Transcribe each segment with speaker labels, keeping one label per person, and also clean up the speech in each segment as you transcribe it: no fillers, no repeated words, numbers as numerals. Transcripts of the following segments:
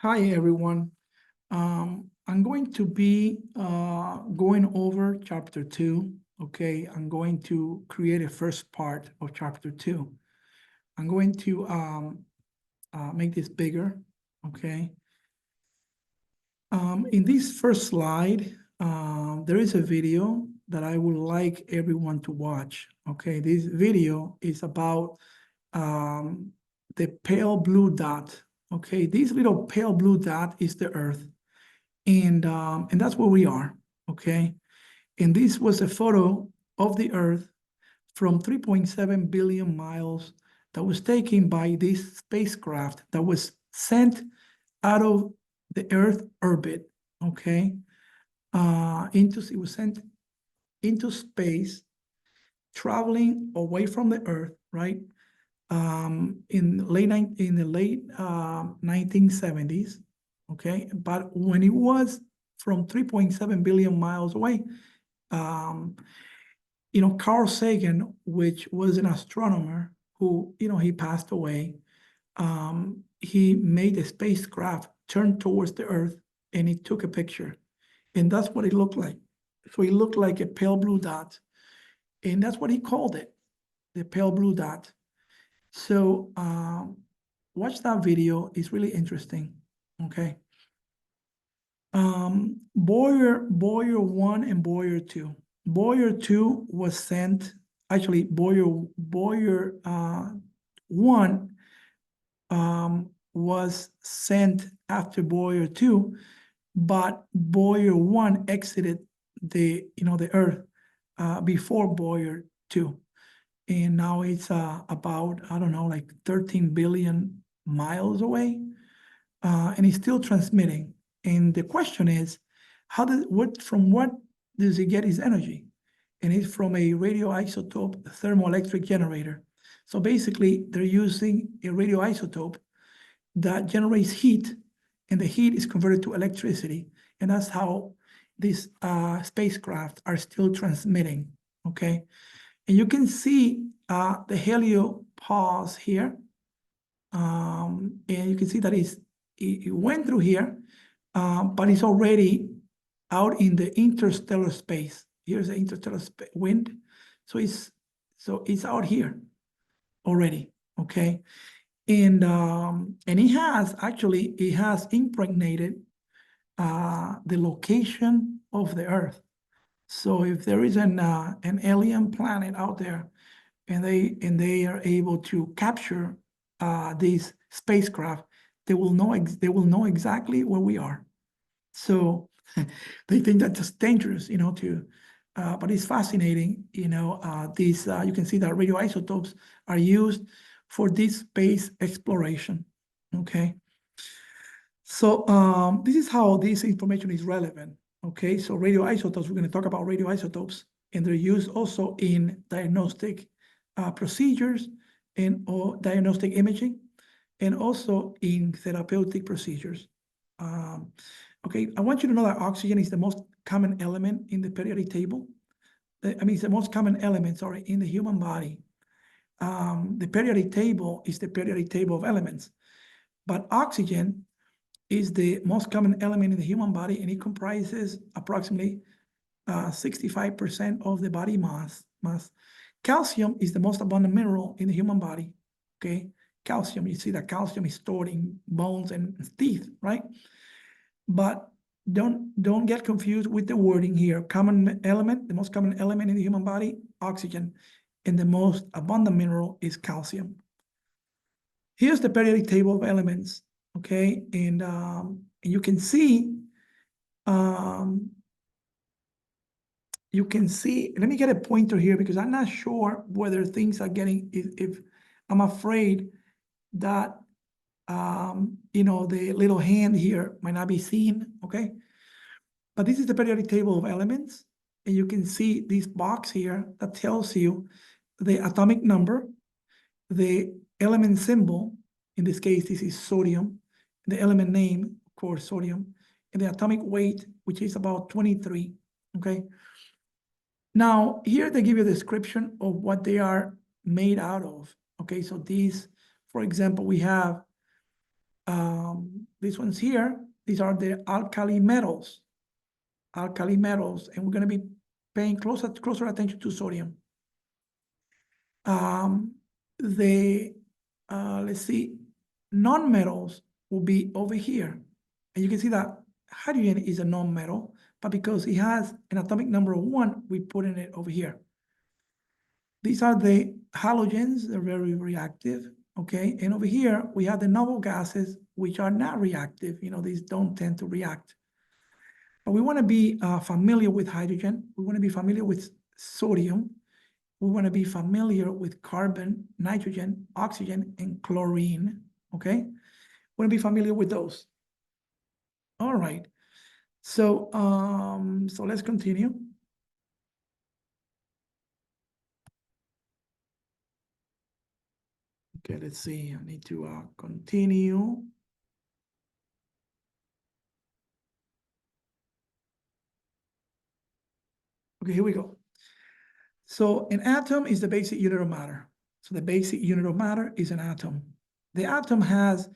Speaker 1: Hi, everyone. I'm going to be going over chapter 2. Okay, I'm going to create a first part of chapter 2. I'm going to make this bigger. Okay. In this first slide, there is a video that I would like everyone to watch. Okay, this video is about the pale blue dot. Okay, this little pale blue dot is the Earth. And that's where we are, okay? And this was a photo of the Earth from 3.7 billion miles that was taken by this spacecraft that was sent out of the Earth orbit, okay? It was sent into space, traveling away from the Earth, right? In the late 1970s, okay? But when it was from 3.7 billion miles away, Carl Sagan, which was an astronomer who, he passed away, he made a spacecraft turn towards the Earth and he took a picture. And that's what it looked like. So it looked like a pale blue dot. And that's what he called it, the pale blue dot. So watch that video. It's really interesting. Okay. Boyer 1 and Boyer 2. Boyer 2 was sent, actually Boyer 1 was sent after Boyer 2, but Boyer 1 exited the Earth before Boyer 2. And now it's about, I don't know, like 13 billion miles away, and it's still transmitting. And the question is, from what does it get his energy? And it's from a radioisotope thermoelectric generator. So basically, they're using a radioisotope that generates heat, and the heat is converted to electricity. And that's how these spacecraft are still transmitting, okay? And you can see the heliopause here. And you can see that it went through here, but it's already out in the interstellar space. Here's the interstellar wind. So it's out here already, okay? And it has impregnated the location of the Earth. So if there is an alien planet out there, and they are able to capture these spacecraft, they will know exactly where we are. So they think that's just dangerous, but it's fascinating. These you can see that radioisotopes are used for this space exploration. Okay. So this is how this information is relevant. Okay, so radioisotopes, we're going to talk about radioisotopes, and they're used also in diagnostic procedures or diagnostic imaging, and also in therapeutic procedures. Okay, I want you to know that oxygen is the most common element in the periodic table. It's the most common element, sorry, in the human body. The periodic table is the periodic table of elements, but oxygen is the most common element in the human body, and it comprises approximately 65% of the body mass. Calcium is the most abundant mineral in the human body, okay? Calcium, you see that calcium is stored in bones and teeth, right? But don't get confused with the wording here. Common element, the most common element in the human body, oxygen, and the most abundant mineral is calcium. Here's the periodic table of elements, okay? And you can see, let me get a pointer here because I'm not sure whether things are getting, if I'm afraid that, the little hand here might not be seen, okay? But this is the periodic table of elements, and you can see this box here that tells you the atomic number, the element symbol, in this case, this is sodium, the element name, of course, sodium, and the atomic weight, which is about 23, okay? Now, here they give you a description of what they are made out of, okay? So these, for example, we have these ones here, these are the alkali metals, and we're going to be paying closer attention to sodium. Let's see, non-metals will be over here. And you can see that hydrogen is a non-metal, but because it has an atomic number of 1, we put in it over here. These are the halogens, they're very reactive, okay? And over here, we have the noble gases, which are not reactive. You know, these don't tend to react. But we want to be familiar with hydrogen. We want to be familiar with sodium. We want to be familiar with carbon, nitrogen, oxygen, and chlorine, okay? We want to be familiar with those. All right. So, so let's continue. Okay, let's see. I need to continue. Okay, here we go. So an atom is the basic unit of matter. So the basic unit of matter is an atom. The atom has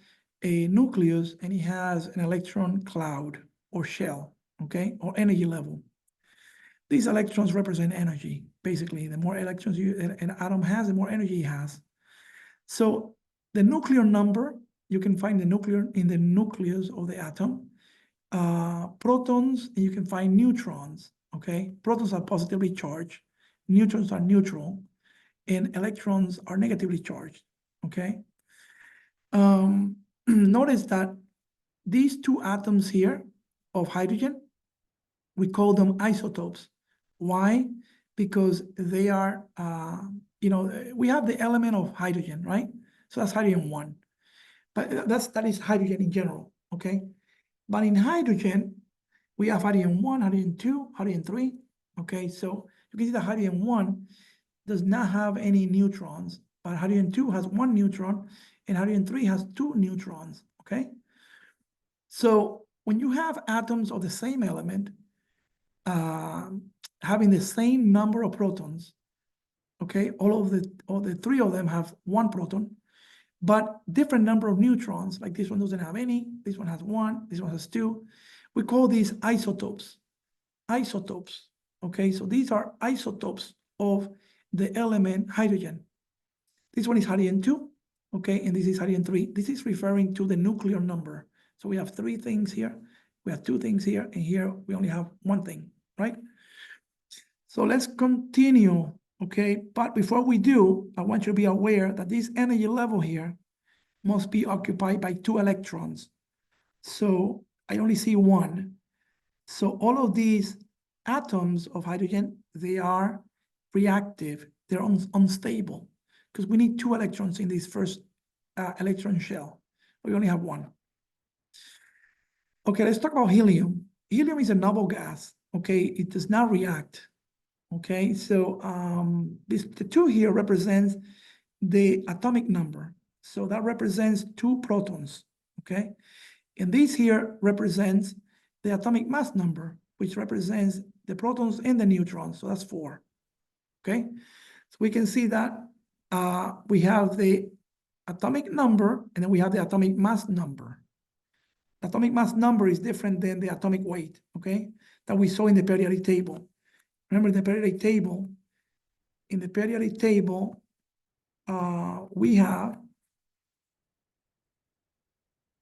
Speaker 1: a nucleus and it has an electron cloud or shell, okay, or energy level. These electrons represent energy. Basically, the more electrons an atom has, the more energy it has. So the nuclear number, you can find the nuclear in the nucleus of the atom. Protons, and you can find neutrons, okay? Protons are positively charged, neutrons are neutral, and electrons are negatively charged, okay? Notice that these two atoms here of hydrogen, we call them isotopes. Why? Because they are, you know, we have the element of hydrogen, right? So that's hydrogen 1. But that is hydrogen in general, okay? But in hydrogen, we have hydrogen 1, hydrogen 2, hydrogen 3, okay? So you can see that hydrogen 1 does not have any neutrons, but hydrogen 2 has 1 neutron, and hydrogen 3 has 2 neutrons, okay? So when you have atoms of the same element, having the same number of protons, okay, all the 3 of them have 1 proton, but different number of neutrons, like this one doesn't have any, this one has 1, this one has 2. We call these isotopes. Isotopes, okay? So these are isotopes of the element hydrogen. This one is hydrogen 2, okay? And this is hydrogen 3. This is referring to the nuclear number. So we have 3 things here, we have 2 things here, and here we only have 1 thing, right? So let's continue, okay? But before we do, I want you to be aware that this energy level here must be occupied by 2 electrons. So I only see 1. So all of these atoms of hydrogen, they are reactive, they're unstable, because we need 2 electrons in this first electron shell. We only have 1. Okay, let's talk about helium. Helium is a noble gas, okay? It does not react, okay? So the 2 here represents the atomic number. So that represents 2 protons, okay? And this here represents the atomic mass number, which represents the protons and the neutrons. So that's 4, okay? So we can see that we have the atomic number, and then we have the atomic mass number. The atomic mass number is different than the atomic weight, okay? That we saw in the periodic table. Remember the periodic table? In the periodic table, we have,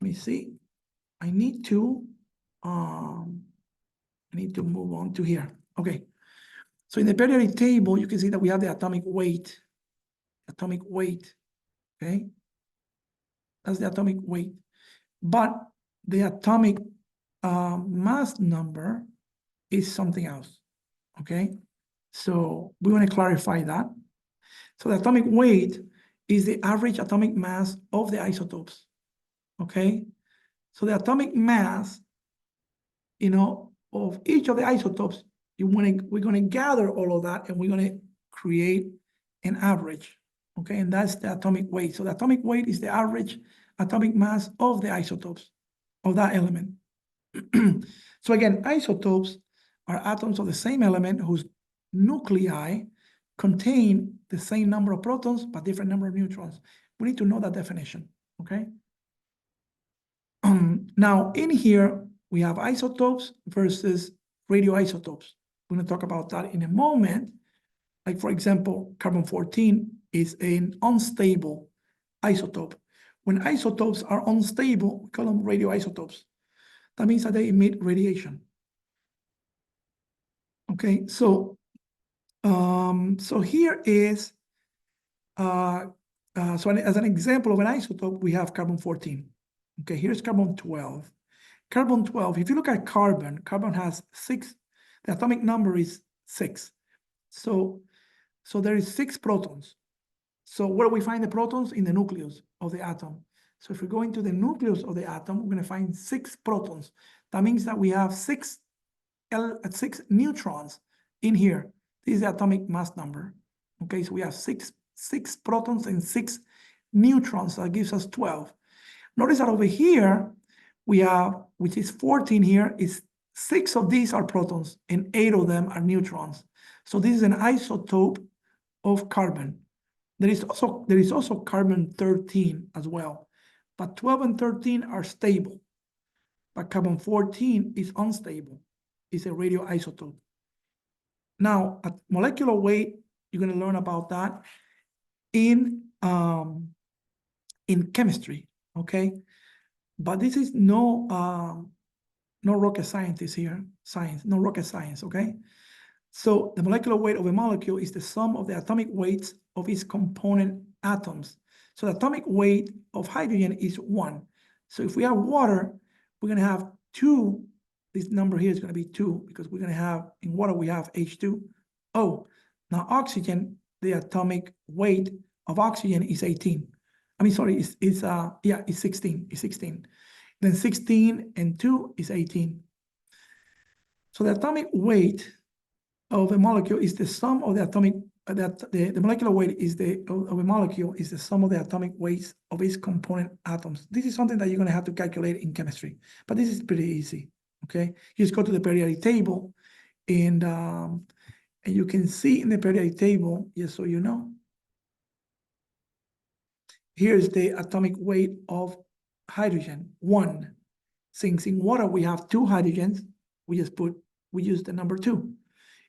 Speaker 1: let me see, I need to move on to here. Okay. So in the periodic table, you can see that we have the atomic weight. Okay? That's the atomic weight. But the atomic mass number is something else. Okay? So we want to clarify that. So the atomic weight is the average atomic mass of the isotopes. Okay? So the atomic mass, you know, of each of the isotopes, we're going to gather all of that and we're going to create an average, okay? And that's the atomic weight. So the atomic weight is the average atomic mass of the isotopes of that element. So again, isotopes are atoms of the same element whose nuclei contain the same number of protons but different number of neutrons. We need to know that definition, okay? Now, in here, we have isotopes versus radioisotopes. We're going to talk about that in a moment. Like, for example, carbon-14 is an unstable isotope. When isotopes are unstable, we call them radioisotopes. That means that they emit radiation. Okay, so here is, so as an example of an isotope, we have carbon-14. Okay, here's carbon-12. Carbon-12, if you look at carbon, carbon has 6, the atomic number is 6. So there is 6 protons. So where do we find the protons? In the nucleus of the atom. So if we go into the nucleus of the atom, we're going to find 6 protons. That means that we have 6 neutrons in here. This is the atomic mass number. Okay, so we have six protons and 6 neutrons. That gives us 12. Notice that over here, we have, which is 14 here, is 6 of these are protons and 8 of them are neutrons. So this is an isotope of carbon. There is also carbon-13 as well, but 12 and 13 are stable, but carbon-14 is unstable. It's a radioisotope. Now, at molecular weight, you're going to learn about that in chemistry, okay? But this is no rocket scientist here, no rocket science, okay? So the molecular weight of a molecule is the sum of the atomic weights of its component atoms. So the atomic weight of hydrogen is 1. So if we have water, we're going to have 2. This number here is going to be 2 because we're going to have, in water, we have H2O. Now oxygen, the atomic weight of oxygen is 18. I mean, sorry, it's 16. It's 16. Then 16 and 2 is 18. So the atomic weight of a molecule is the sum of the atomic, the molecular weight of a molecule is the sum of the atomic weights of its component atoms. This is something that you're going to have to calculate in chemistry, but this is pretty easy, okay? You just go to the periodic table, and you can see in the periodic table, just so you know, here's the atomic weight of hydrogen, 1. Since in water we have 2 hydrogens, we use the number 2.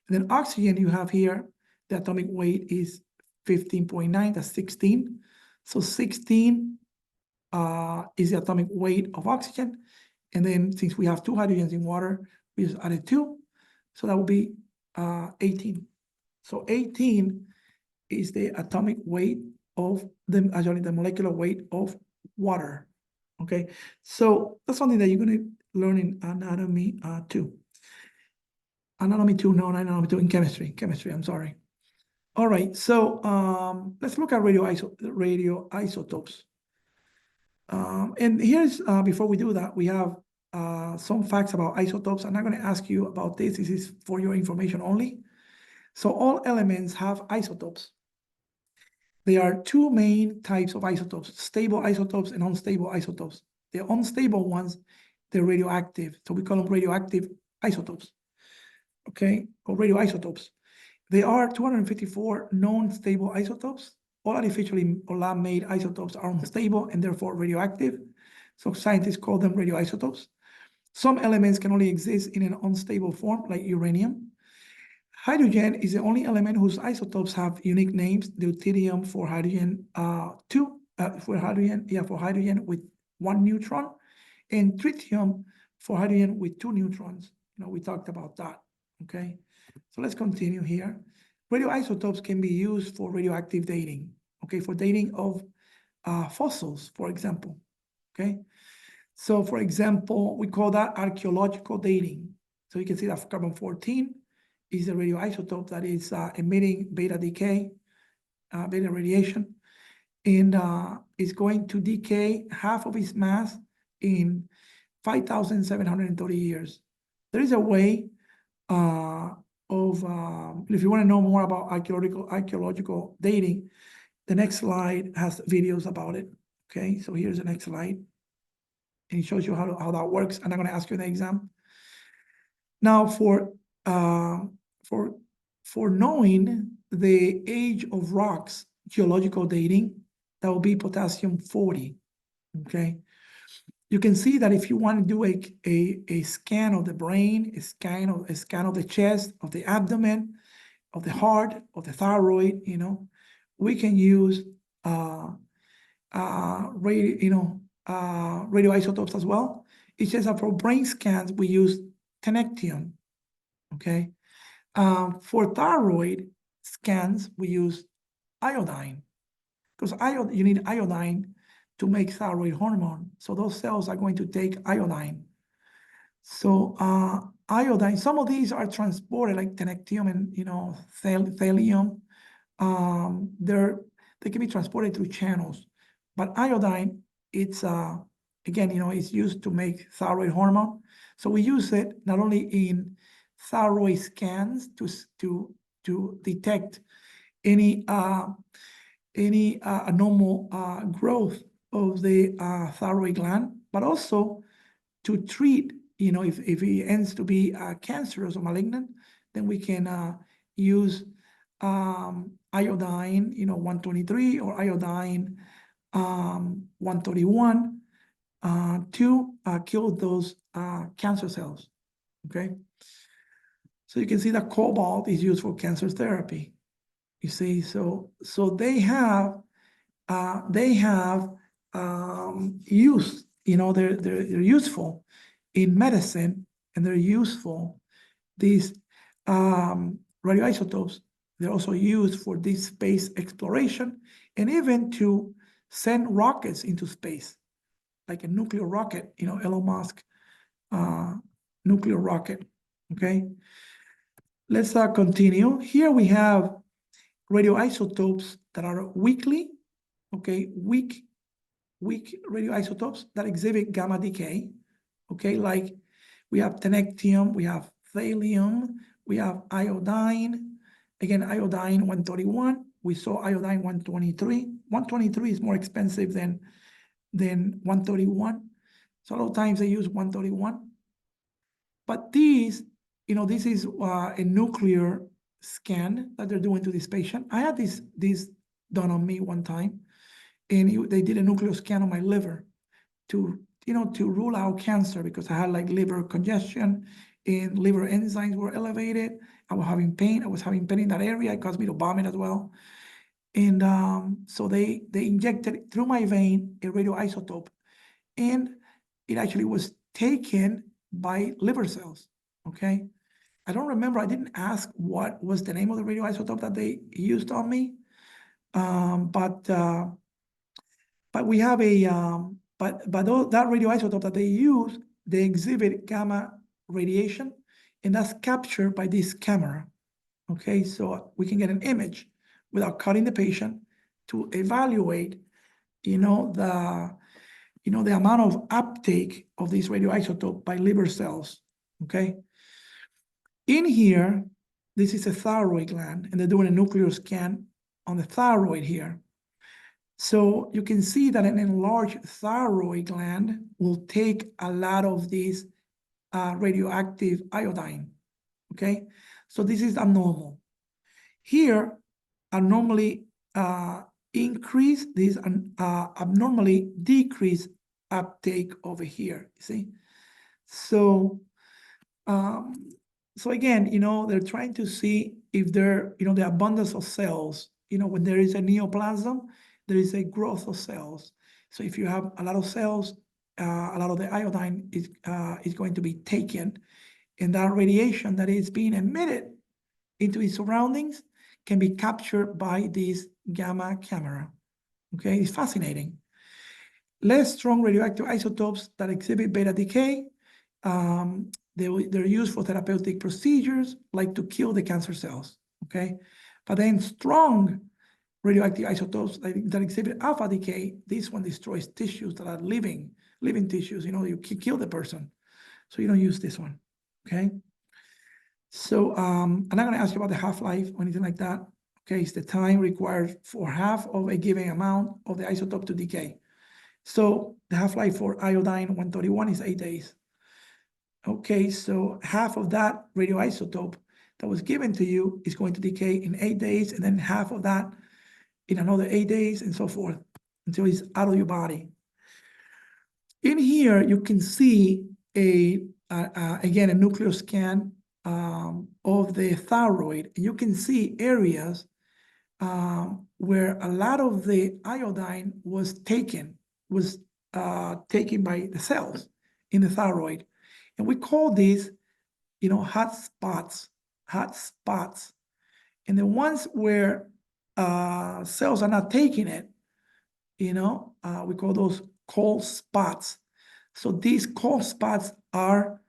Speaker 1: And then oxygen, you have here, the atomic weight is 15.9, that's 16. So 16 is the atomic weight of oxygen. And then since we have 2 hydrogens in water, we just added 2. So that will be 18. So 18 is the atomic weight of the molecular weight of water. Okay, so that's something that you're going to learn in anatomy 2. Anatomy 2, no, not anatomy 2, in chemistry, I'm sorry. All right, so let's look at radioisotopes. And here's, before we do that, we have some facts about isotopes. I'm not going to ask you about this. This is for your information only. So all elements have isotopes. There are 2 main types of isotopes, stable isotopes and unstable isotopes. The unstable ones, they're radioactive. So we call them radioactive isotopes, okay, or radioisotopes. There are 254 known stable isotopes. All artificially or lab-made isotopes are unstable and therefore radioactive. So scientists call them radioisotopes. Some elements can only exist in an unstable form, like uranium. Hydrogen is the only element whose isotopes have unique names. Deuterium for hydrogen for hydrogen with 1 neutron, and tritium for hydrogen with 2 neutrons. You know, we talked about that. Okay, so let's continue here. Radioisotopes can be used for radioactive dating. Okay, for dating of fossils, for example. Okay, so for example, we call that archaeological dating. So you can see that carbon-14 is a radioisotope that is emitting beta decay, beta radiation, and is going to decay half of its mass in 5,730 years. There is a way if you want to know more about archaeological dating, the next slide has videos about it. Okay, so here's the next slide, and it shows you how that works. And I'm going to ask you in the exam. Now, for knowing the age of rocks, geological dating, that will be potassium-40. Okay, you can see that if you want to do a scan of the brain, a scan of the chest, of the abdomen, of the heart, of the thyroid, we can use radioisotopes as well. It's just that for brain scans, we use connectium, okay? For thyroid scans, we use iodine, because you need iodine to make thyroid hormone. So those cells are going to take iodine. So iodine, some of these are transported like connectium and thallium. They can be transported through channels, but iodine, it's again, it's used to make thyroid hormone. So we use it not only in thyroid scans to detect any abnormal growth of the thyroid gland, but also to treat, if it ends to be cancerous or malignant, then we can use iodine, 123 or iodine 131 to kill those cancer cells, okay? So you can see that cobalt is used for cancer therapy. You see, so they have use, they're useful in medicine, and they're useful. These radioisotopes, they're also used for deep space exploration and even to send rockets into space, like a nuclear rocket, Elon Musk nuclear rocket, okay? Let's continue. Here we have radioisotopes that are weakly, okay, weak radioisotopes that exhibit gamma decay, okay, like we have connectium, we have thallium, we have iodine, again, iodine 131, we saw iodine 123. 123 is more expensive than 131, so a lot of times they use 131. But these, this is a nuclear scan that they're doing to this patient. I had this done on me one time, and they did a nuclear scan on my liver to rule out cancer, because I had like liver congestion and liver enzymes were elevated. I was having pain. In that area. It caused me to vomit as well. And so they injected through my vein a radioisotope, and it actually was taken by liver cells, okay? I don't remember, I didn't ask what was the name of the radioisotope that they used on me, but we have that radioisotope that they use, they exhibit gamma radiation, and that's captured by this camera, okay? So we can get an image without cutting the patient to evaluate, the amount of uptake of this radioisotope by liver cells, okay? In here, this is a thyroid gland, and they're doing a nuclear scan on the thyroid here. So you can see that an enlarged thyroid gland will take a lot of this radioactive iodine, okay? So this is abnormal. Here, abnormally increase, this abnormally decrease uptake over here, you see? So, so again, they're trying to see if the abundance of cells, when there is a neoplasm, there is a growth of cells. So if you have a lot of cells, a lot of the iodine is going to be taken, and that radiation that is being emitted into its surroundings can be captured by this gamma camera. Okay, it's fascinating. Less strong radioactive isotopes that exhibit beta decay, they're used for therapeutic procedures, like to kill the cancer cells, okay? But then strong radioactive isotopes that exhibit alpha decay, this one destroys tissues that are living tissues, you kill the person. So you don't use this one, okay? So I'm not gonna ask you about the half-life or anything like that. Okay, it's the time required for half of a given amount of the isotope to decay. So the half-life for iodine 131 is 8 days. Okay, so half of that radioisotope that was given to you is going to decay in 8 days, and then half of that in another 8 days, and so forth, until it's out of your body. In here, you can see again, a nuclear scan of the thyroid. And you can see areas where a lot of the iodine was taken by the cells in the thyroid. And we call these, hot spots. And the ones where cells are not taking it, we call those cold spots. So these cold spots are,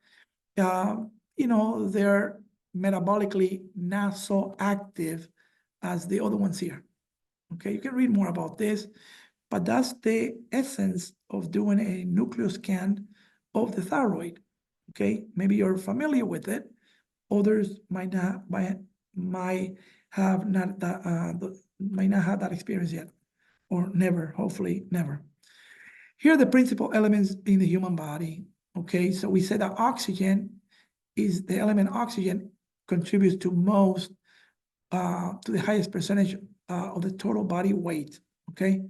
Speaker 1: they're metabolically not so active as the other ones here. Okay, you can read more about this, but that's the essence of doing a nuclear scan of the thyroid. Okay, maybe you're familiar with it. Others might not have that experience yet, or never, hopefully never. Here are the principal elements in the human body. Okay, so we said that oxygen is the element. Oxygen contributes to the highest percentage of the total body weight. Okay,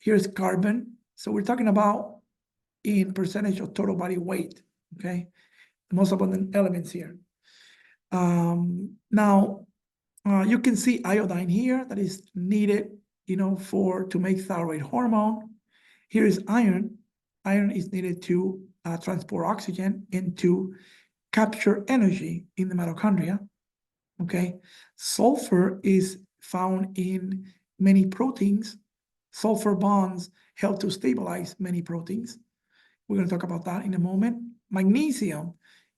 Speaker 1: here's carbon. So we're talking about in percentage of total body weight. Okay, the most abundant elements here. Now, you can see iodine here that is needed, to make thyroid hormone. Here is iron. Iron is needed to transport oxygen and to capture energy in the mitochondria. Okay, sulfur is found in many proteins. Sulfur bonds help to stabilize many proteins. We're going to talk about that in a moment. Magnesium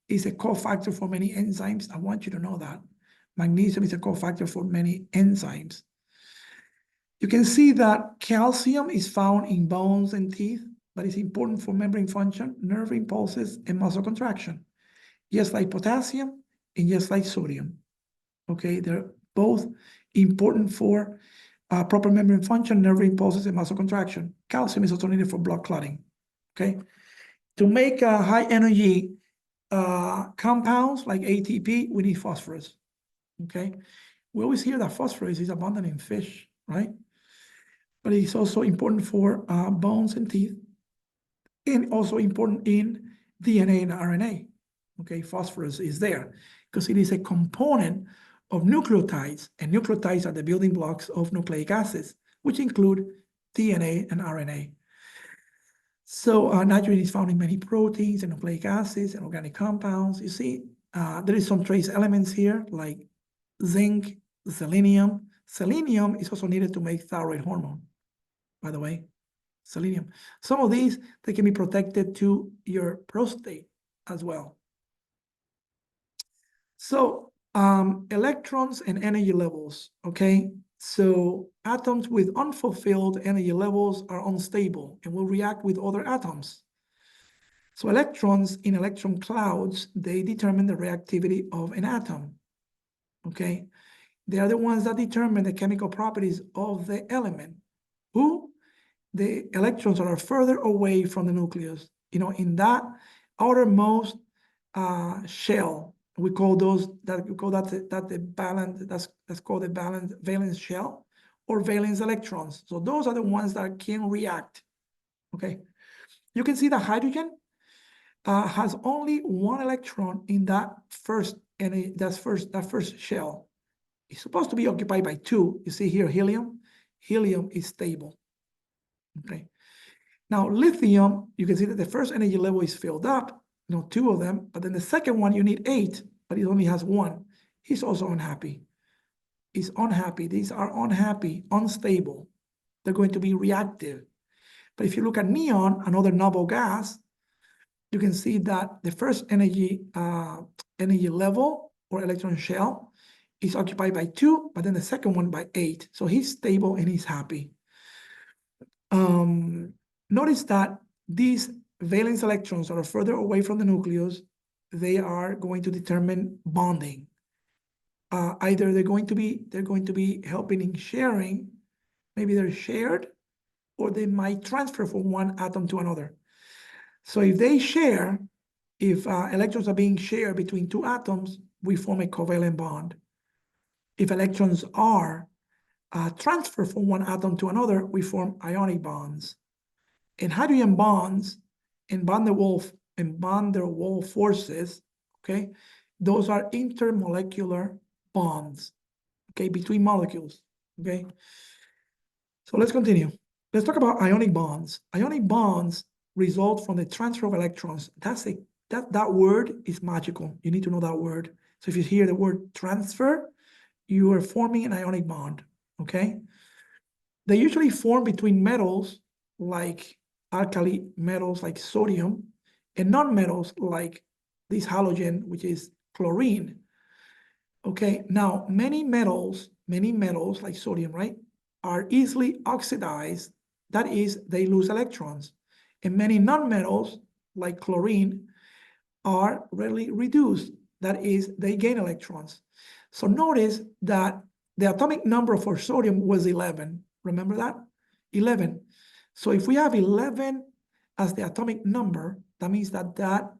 Speaker 1: is a cofactor for many enzymes. I want you to know that. Magnesium is a cofactor for many enzymes. You can see that calcium is found in bones and teeth, but it's important for membrane function, nerve impulses, and muscle contraction. Just like potassium and just like sodium. Okay, they're both important for proper membrane function, nerve impulses, and muscle contraction. Calcium is also needed for blood clotting. Okay, to make high energy compounds like ATP, we need phosphorus. Okay, we always hear that phosphorus is abundant in fish, right? But it's also important for bones and teeth, and also important in DNA and RNA. Okay, phosphorus is there because it is a component of nucleotides, and nucleotides are the building blocks of nucleic acids, which include DNA and RNA. So nitrogen is found in many proteins and nucleic acids and organic compounds. You see, there is some trace elements here like zinc, selenium. Selenium is also needed to make thyroid hormone, by the way, selenium. Some of these, they can be protected to your prostate as well. So electrons and energy levels, okay? So atoms with unfulfilled energy levels are unstable and will react with other atoms. So electrons in electron clouds, they determine the reactivity of an atom, okay? They are the ones that determine the chemical properties of the element. Who? The electrons that are further away from the nucleus, in that outermost shell. We call that the balance. That's called the valence shell or valence electrons. So those are the ones that can react. Okay, you can see that hydrogen has only one electron in that first shell. It's supposed to be occupied by two. You see here helium. Helium is stable. Okay. Now lithium, you can see that the first energy level is filled up. Two of them, but then the second one you need 8, but it only has 1. He's also unhappy. He's unhappy. These are unhappy, unstable. They're going to be reactive. But if you look at neon, another noble gas, you can see that the first energy level or electron shell is occupied by 2, but then the second one by 8. So he's stable and he's happy. Notice that these valence electrons that are further away from the nucleus, they are going to determine bonding. Either they're going to be helping in sharing, maybe they're shared, or they might transfer from one atom to another. So if they share, if electrons are being shared between 2 atoms, we form a covalent bond. If electrons are transferred from one atom to another, we form ionic bonds. And hydrogen bonds and van der Waals forces, okay? Those are intermolecular bonds, okay, between molecules, okay? So let's continue. Let's talk about ionic bonds. Ionic bonds result from the transfer of electrons. That word is magical. You need to know that word. So if you hear the word transfer, you are forming an ionic bond, okay? They usually form between metals like alkali metals like sodium and non-metals like this halogen, which is chlorine. Okay, now many metals like sodium, right, are easily oxidized. That is, they lose electrons. And many non-metals like chlorine are readily reduced. That is, they gain electrons. So notice that the atomic number for sodium was 11. Remember that? 11. So if we have 11 as the atomic number, that means that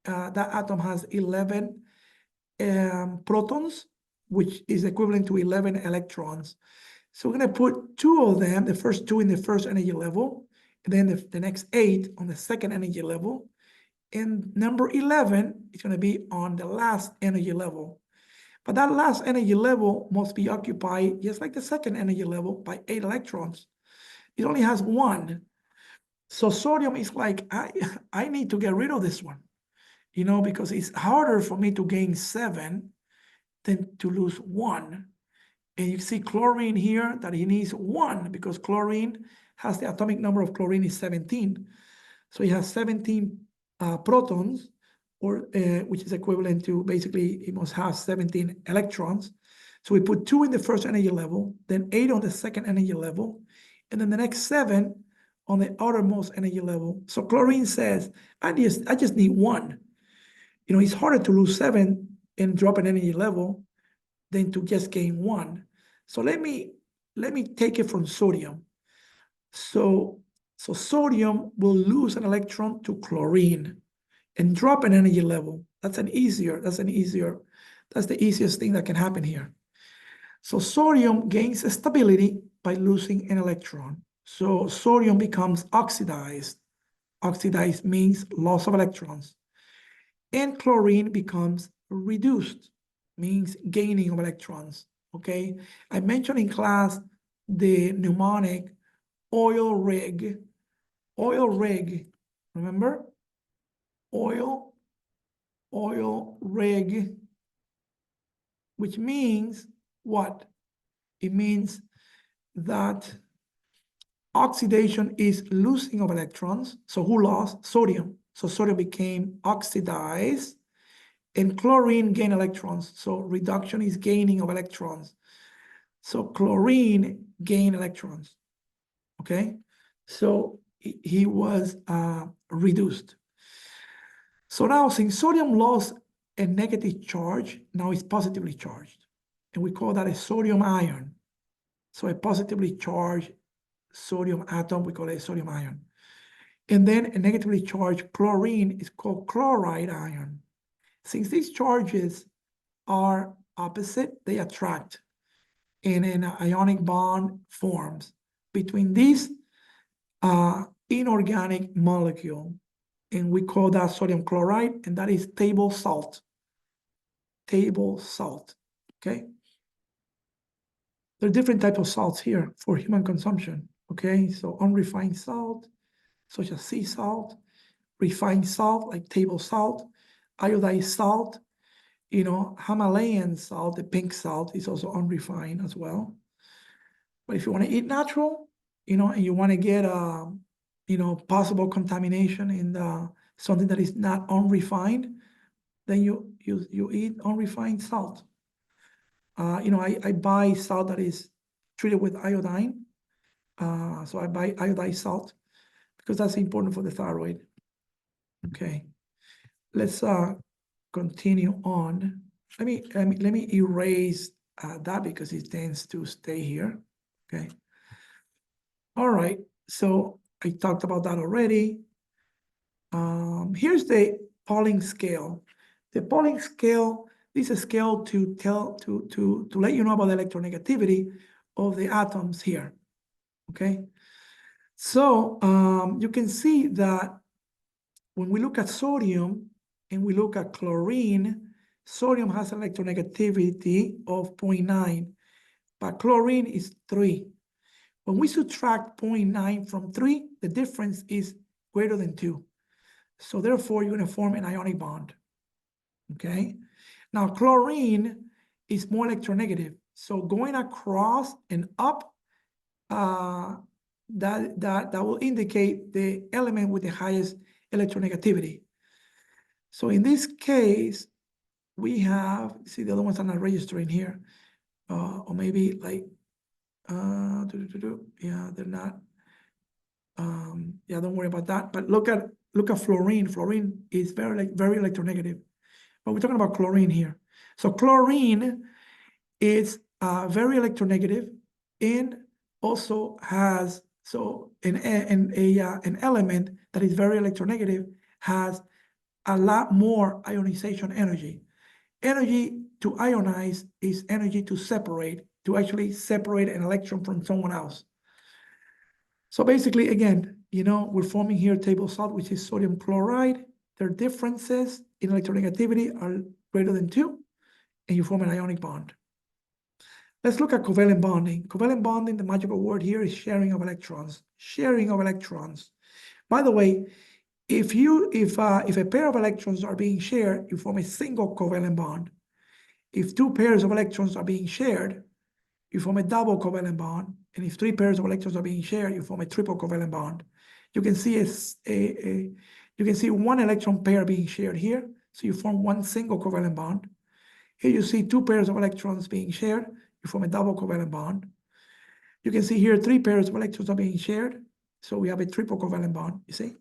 Speaker 1: atom has 11 protons, which is equivalent to 11 electrons. So we're going to put 2 of them, the first 2 in the first energy level, and then the next 8 on the second energy level. And number 11 is going to be on the last energy level. But that last energy level must be occupied, just like the second energy level, by 8 electrons. It only has 1. So sodium is like, I need to get rid of this one, you know, because it's harder for me to gain 7 than to lose 1. And you see chlorine here that he needs 1 because chlorine has the atomic number of chlorine is 17. So he has 17 protons, or which is equivalent to basically he must have 17 electrons. So we put 2 in the first energy level, then 8 on the second energy level, and then the next 7 on the outermost energy level. So chlorine says, I just need 1. You know, it's harder to lose 7 and drop an energy level than to just gain 1. So let me take it from sodium. So sodium will lose an electron to chlorine and drop an energy level. That's the easiest thing that can happen here. So sodium gains stability by losing an electron. So sodium becomes oxidized. Oxidized means loss of electrons. And chlorine becomes reduced, means gaining of electrons, okay? I mentioned in class the mnemonic oil rig, remember? Oil rig, which means what? It means that oxidation is losing of electrons. So who lost? Sodium. So sodium became oxidized, and chlorine gained electrons. So reduction is gaining of electrons. So chlorine gained electrons, okay? So he was reduced. So now, since sodium lost a negative charge, now it's positively charged. And we call that a sodium ion. So a positively charged sodium atom, we call it a sodium ion. And then a negatively charged chlorine is called chloride ion. Since these charges are opposite, they attract, and an ionic bond forms between these inorganic molecule, and we call that sodium chloride, and that is table salt. Table salt, okay? There are different types of salts here for human consumption, okay? So unrefined salt, such as sea salt, refined salt, like table salt, iodized salt, you know, Himalayan salt, the pink salt, is also unrefined as well. But if you want to eat natural, you know, and you want to get, you know, possible contamination in something that is not unrefined, then you eat unrefined salt. You know, I buy salt that is treated with iodine. So I buy iodized salt because that's important for the thyroid. Okay, let's continue on. Let me erase that because it tends to stay here. Okay. All right. So I talked about that already. Here's the Pauling scale. The Pauling scale is a scale to let you know about the electronegativity of the atoms here. Okay. So you can see that when we look at sodium and we look at chlorine, sodium has electronegativity of 0.9, but chlorine is 3. When we subtract 0.9 from 3, the difference is greater than 2. So therefore, you're going to form an ionic bond. Okay? Now, chlorine is more electronegative. So going across and up, that will indicate the element with the highest electronegativity. So in this case, we have, see, the other ones are not registering here. Or maybe like, yeah, they're not. Yeah, don't worry about that. But look at fluorine. Fluorine is very electronegative. But we're talking about chlorine here. So chlorine is very electronegative and also has, so an element that is very electronegative has a lot more ionization energy. Energy to ionize is energy to separate, to actually separate an electron from someone else. So basically, again, we're forming here table salt, which is sodium chloride. Their differences in electronegativity are greater than 2, and you form an ionic bond. Let's look at covalent bonding. Covalent bonding, the magical word here is sharing of electrons. Sharing of electrons. By the way, if a pair of electrons are being shared, you form a single covalent bond. If 2 pairs of electrons are being shared, you form a double covalent bond. And if 3 pairs of electrons are being shared, you form a triple covalent bond. You can see you can see 1 electron pair being shared here, so you form 1 single covalent bond. Here you see 2 pairs of electrons being shared, you form a double covalent bond. You can see here 3 pairs of electrons are being shared, so we have a triple covalent bond, you see?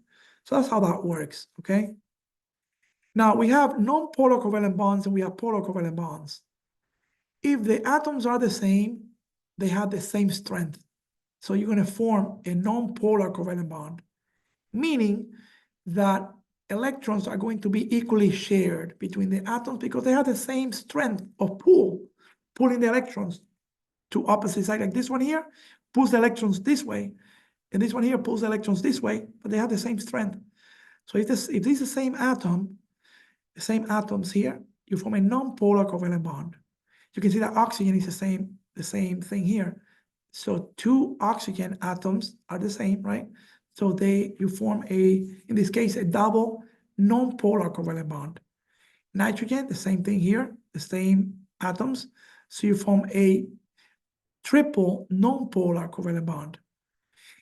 Speaker 1: So that's how that works, okay? Now, we have non-polar covalent bonds and we have polar covalent bonds. If the atoms are the same, they have the same strength. So you're going to form a non-polar covalent bond, meaning that electrons are going to be equally shared between the atoms because they have the same strength of pulling the electrons to opposite sides. Like this one here pulls the electrons this way, and this one here pulls the electrons this way, but they have the same strength. So if this is the same atom, the same atoms here, you form a non-polar covalent bond. You can see that oxygen is the same thing here. So 2 oxygen atoms are the same, right? So you form in this case, a double non-polar covalent bond. Nitrogen, the same thing here, the same atoms. So you form a triple non-polar covalent bond.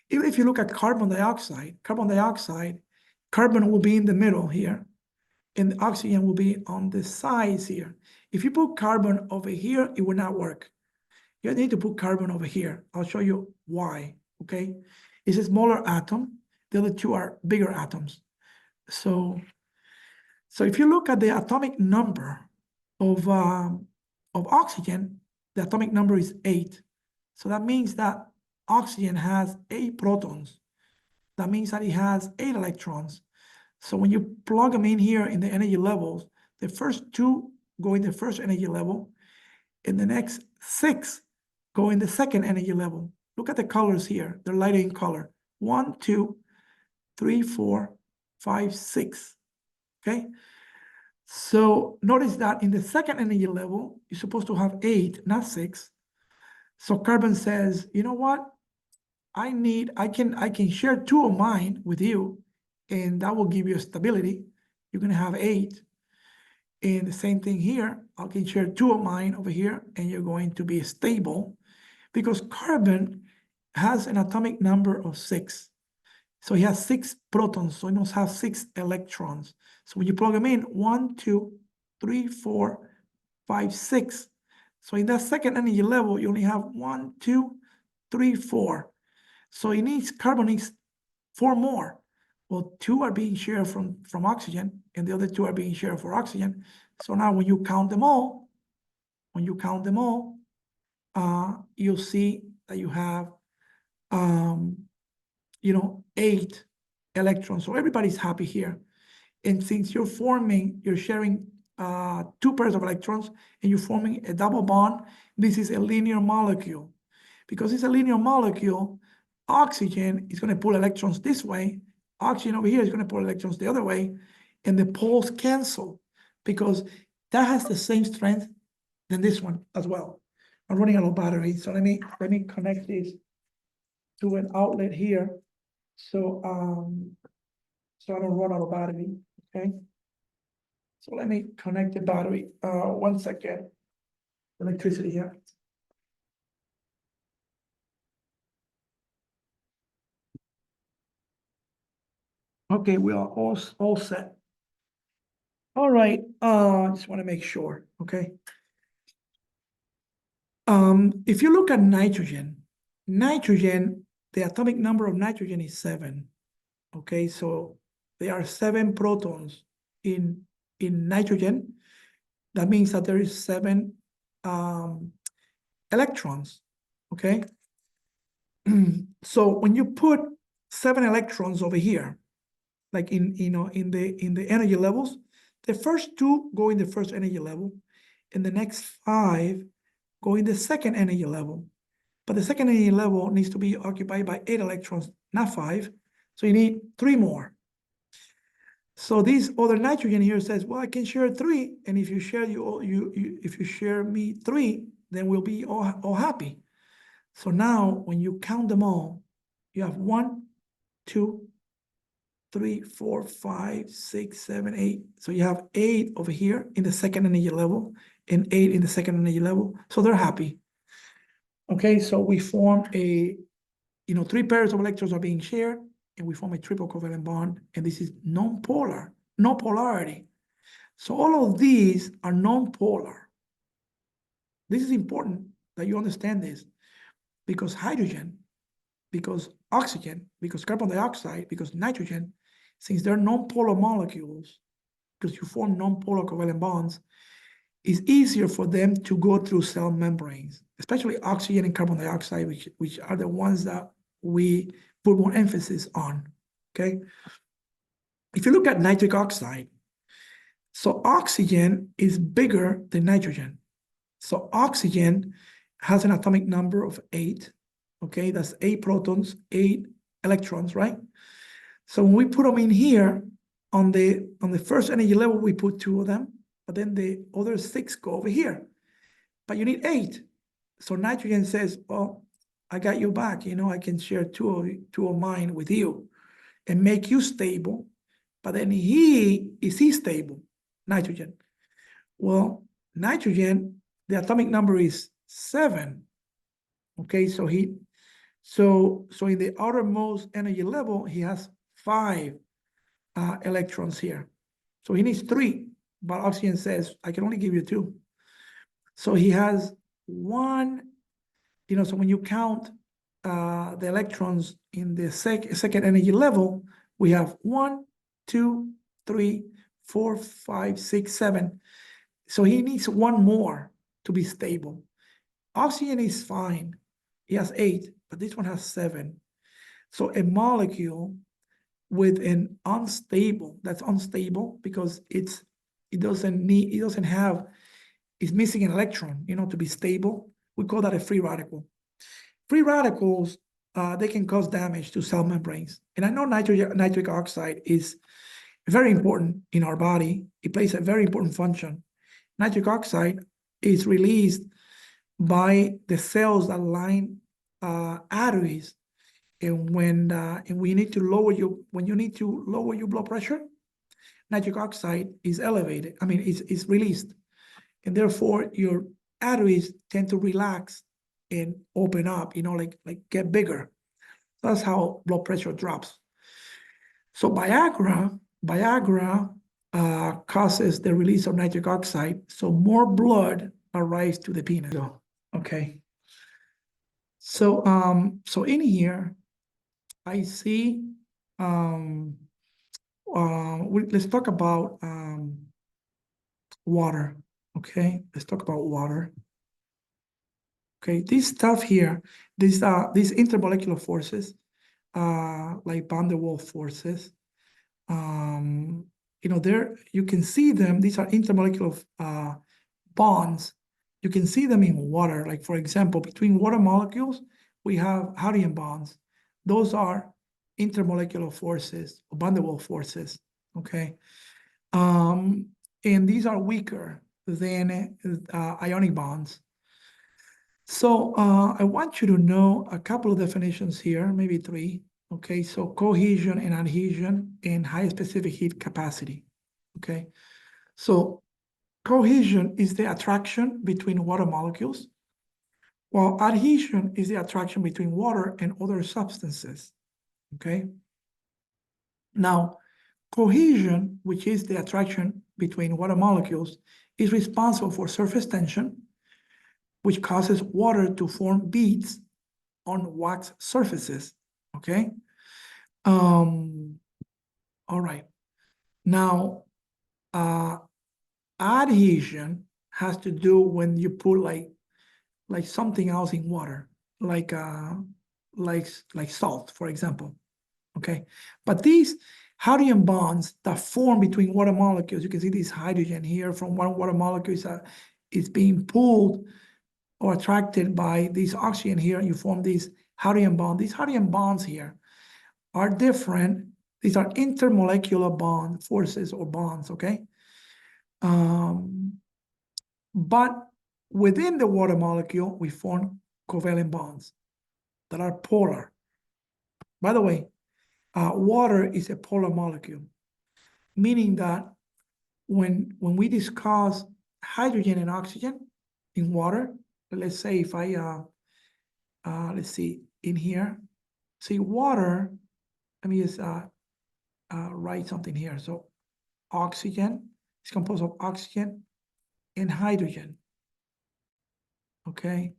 Speaker 1: Even if you look at carbon dioxide, carbon will be in the middle here, and the oxygen will be on the sides here. If you put carbon over here, it will not work. You need to put carbon over here. I'll show you why, okay? It's a smaller atom. The other 2 are bigger atoms. So if you look at the atomic number of oxygen, the atomic number is 8. So that means that oxygen has 8 protons. That means that it has 8 electrons. So when you plug them in here in the energy levels, the first 2 go in the first energy level, and the next 6 go in the second energy level. Look at the colors here. They're lighter in color. 1, 2, 3, 4, 5, 6. Okay? So notice that in the second energy level, you're supposed to have 8, not 6. So carbon says, you know what? I can share 2 of mine with you, and that will give you stability. You're going to have 8. And the same thing here, I can share 2 of mine over here, and you're going to be stable because carbon has an atomic number of 6. So he has 6 protons, so he must have 6 electrons. So when you plug them in, 1, 2, 3, 4, 5, 6. So in that second energy level, you only have 1, 2, 3, 4. So carbon needs 4 more. Well, 2 are being shared from oxygen, and the other 2 are being shared for oxygen. So now when you count them all, you'll see that you have, 8 electrons. So everybody's happy here. And since you're sharing 2 pairs of electrons, and you're forming a double bond, this is a linear molecule. Because it's a linear molecule, oxygen is going to pull electrons this way, oxygen over here is going to pull electrons the other way, and the poles cancel because that has the same strength than this one as well. I'm running out of battery, so let me connect this to an outlet here, so I don't run out of battery. Okay. So let me connect the battery. 1 second. Electricity here. Okay, we are all set. All right. Just want to make sure. Okay. If you look at nitrogen, the atomic number of nitrogen is 7. Okay, so there are 7 protons in nitrogen. That means that there is 7 electrons. Okay. So when you put 7 electrons over here, like in the energy levels, the first 2 go in the first energy level, and the next 5 go in the second energy level. But the second energy level needs to be occupied by 8 electrons, not 5. So you need 3 more. So this other nitrogen here says, well, I can share 3, and if you share if you share me 3, then we'll be all happy. So now when you count them all, you have 1, 2, 3, 4, 5, 6, 7, 8. So you have 8 over here in the second energy level and 8 in the second energy level. So they're happy. Okay, so we form 3 pairs of electrons are being shared, and we form a triple covalent bond, and this is non-polar, no polarity. So all of these are non-polar. This is important that you understand this, because hydrogen, because oxygen, because carbon dioxide, because nitrogen, since they're non-polar molecules, because you form non-polar covalent bonds, it's easier for them to go through cell membranes, especially oxygen and carbon dioxide, which are the ones that we put more emphasis on, okay? If you look at nitric oxide, so oxygen is bigger than nitrogen. So oxygen has an atomic number of 8, okay? That's 8 protons, 8 electrons, right? So when we put them in here, on the first energy level, we put 2 of them, but then the other 6 go over here. But you need 8. So nitrogen says, well, I got you back. I can share 2 of mine with you and make you stable. But then is he stable? Nitrogen. Well, nitrogen, the atomic number is 7. Okay, so in the outermost energy level, he has 5 electrons here. So he needs 3, but oxygen says, I can only give you 2. So he has 1, so when you count the electrons in the second energy level, we have 1, 2, 3, 4, 5, 6, 7. So he needs 1 more to be stable. Oxygen is fine. He has 8, but this one has 7. So a molecule with an unstable, that's unstable because it's missing an electron, to be stable. We call that a free radical. Free radicals, they can cause damage to cell membranes. And I know nitric oxide is very important in our body. It plays a very important function. Nitric oxide is released by the cells that line arteries. And when you need to lower your blood pressure, nitric oxide is elevated. I mean, it's released, and therefore your arteries tend to relax and open up. Like get bigger. That's how blood pressure drops. So Viagra causes the release of nitric oxide, so more blood arrives to the penis. Okay. So in here, I see. Let's talk about water. Okay, let's talk about water. Okay, this stuff here, these intermolecular forces, like van der Waals forces. There you can see them. These are intermolecular bonds. You can see them in water. Like, for example, between water molecules, we have hydrogen bonds. Those are intermolecular forces, or van der Waals forces, okay? And these are weaker than ionic bonds. So I want you to know a couple of definitions here, maybe three. Okay, so cohesion and adhesion and high specific heat capacity. Okay, so cohesion is the attraction between water molecules, while adhesion is the attraction between water and other substances. Okay, now cohesion, which is the attraction between water molecules, is responsible for surface tension, which causes water to form beads on wax surfaces, okay? All right. Now, adhesion has to do when you put like something else in water, like salt, for example, okay? But these hydrogen bonds that form between water molecules, you can see this hydrogen here from one water molecule is being pulled or attracted by this oxygen here, and you form these hydrogen bond. These hydrogen bonds here are different. These are intermolecular bond forces or bonds, okay? But within the water molecule, we form covalent bonds that are polar. By the way, water is a polar molecule, meaning that when we discuss hydrogen and oxygen in water, let's say if I, let's see, in here, see water, let me just write something here. So oxygen is composed of oxygen and hydrogen, okay?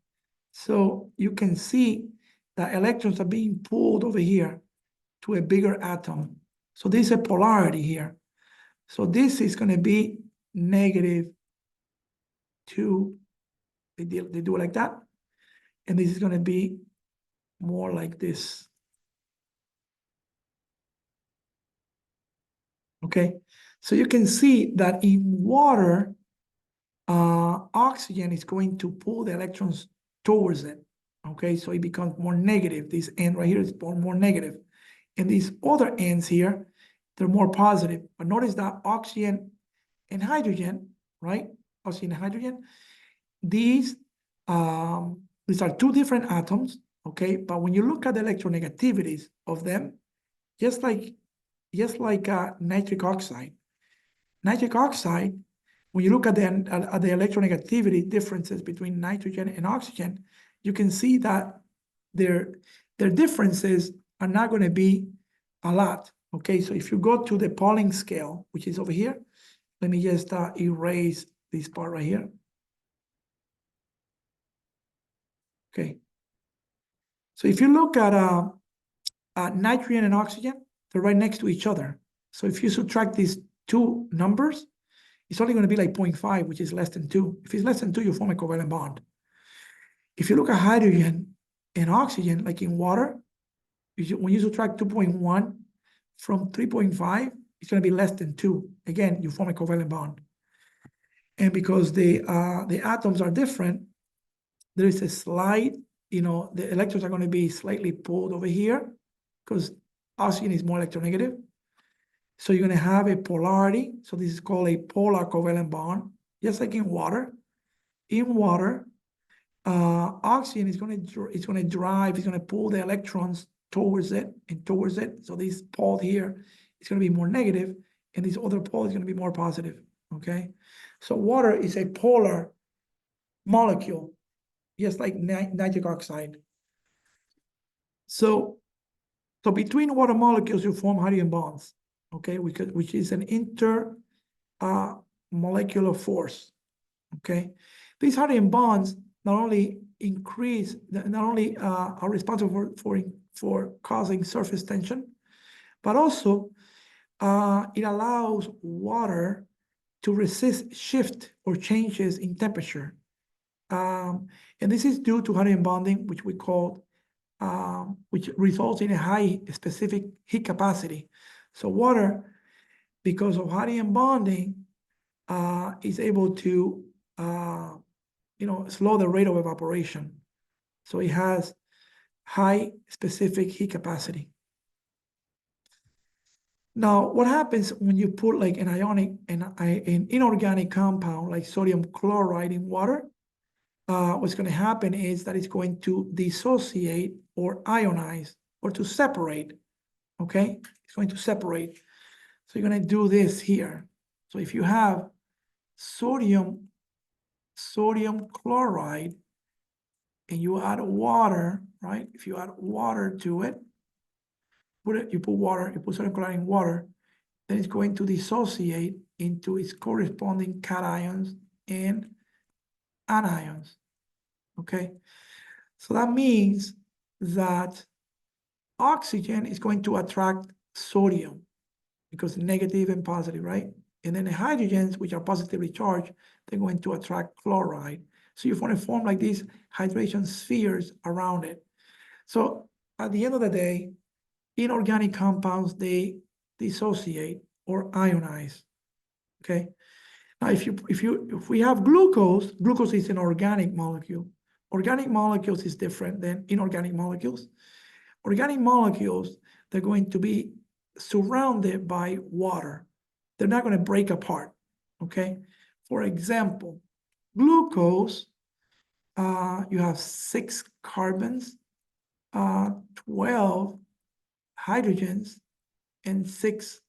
Speaker 1: So you can see that electrons are being pulled over here to a bigger atom. So there's a polarity here. So this is going to be -2. They do it like that. And this is going to be more like this. Okay, so you can see that in water, oxygen is going to pull the electrons towards it. Okay, so it becomes more negative. This end right here is more negative. And these other ends here, they're more positive. But notice that oxygen and hydrogen, right? Oxygen and hydrogen, these are two different atoms, okay? But when you look at the electronegativities of them, just like nitric oxide, when you look at the electronegativity differences between nitrogen and oxygen, you can see that their differences are not going to be a lot. Okay, so if you go to the Pauling scale, which is over here, let me just erase this part right here. Okay, so if you look at nitrogen and oxygen, they're right next to each other. So if you subtract these two numbers, it's only going to be like 0.5, which is less than 2. If it's less than 2, you form a covalent bond. If you look at hydrogen and oxygen, like in water, when you subtract 2.1 from 3.5, it's going to be less than 2. Again, you form a covalent bond. And because the atoms are different, there is a slight, the electrons are going to be slightly pulled over here because oxygen is more electronegative. So you're going to have a polarity. So this is called a polar covalent bond, just like in water. In water, oxygen is going to pull the electrons towards it and towards it. So this pole here is going to be more negative, and this other pole is going to be more positive. Okay, so water is a polar molecule, just like nitric oxide. So between water molecules, you form hydrogen bonds. Okay, which is an intermolecular force. Okay, these hydrogen bonds not only are responsible for causing surface tension, but also it allows water to resist shift or changes in temperature. And this is due to hydrogen bonding, which we call, which results in a high specific heat capacity. So water, because of hydrogen bonding, is able to, slow the rate of evaporation. So it has high specific heat capacity. Now, what happens when you put like an inorganic compound like sodium chloride in water? What's going to happen is that it's going to dissociate or ionize or to separate, okay? It's going to separate. So you're going to do this here. So if you have sodium chloride and you add water, right? If you add water to it, you put sodium chloride in water, then it's going to dissociate into its corresponding cations and anions, okay? So that means that oxygen is going to attract sodium because negative and positive, right? And then the hydrogens, which are positively charged, they're going to attract chloride. So you want to form like these hydration spheres around it. So at the end of the day, inorganic compounds, they dissociate or ionize, okay? Now, if we have glucose is an organic molecule. Organic molecules is different than inorganic molecules. Organic molecules, they're going to be surrounded by water. They're not going to break apart, okay? For example, glucose, you have 6 carbons, 12 hydrogens, and 6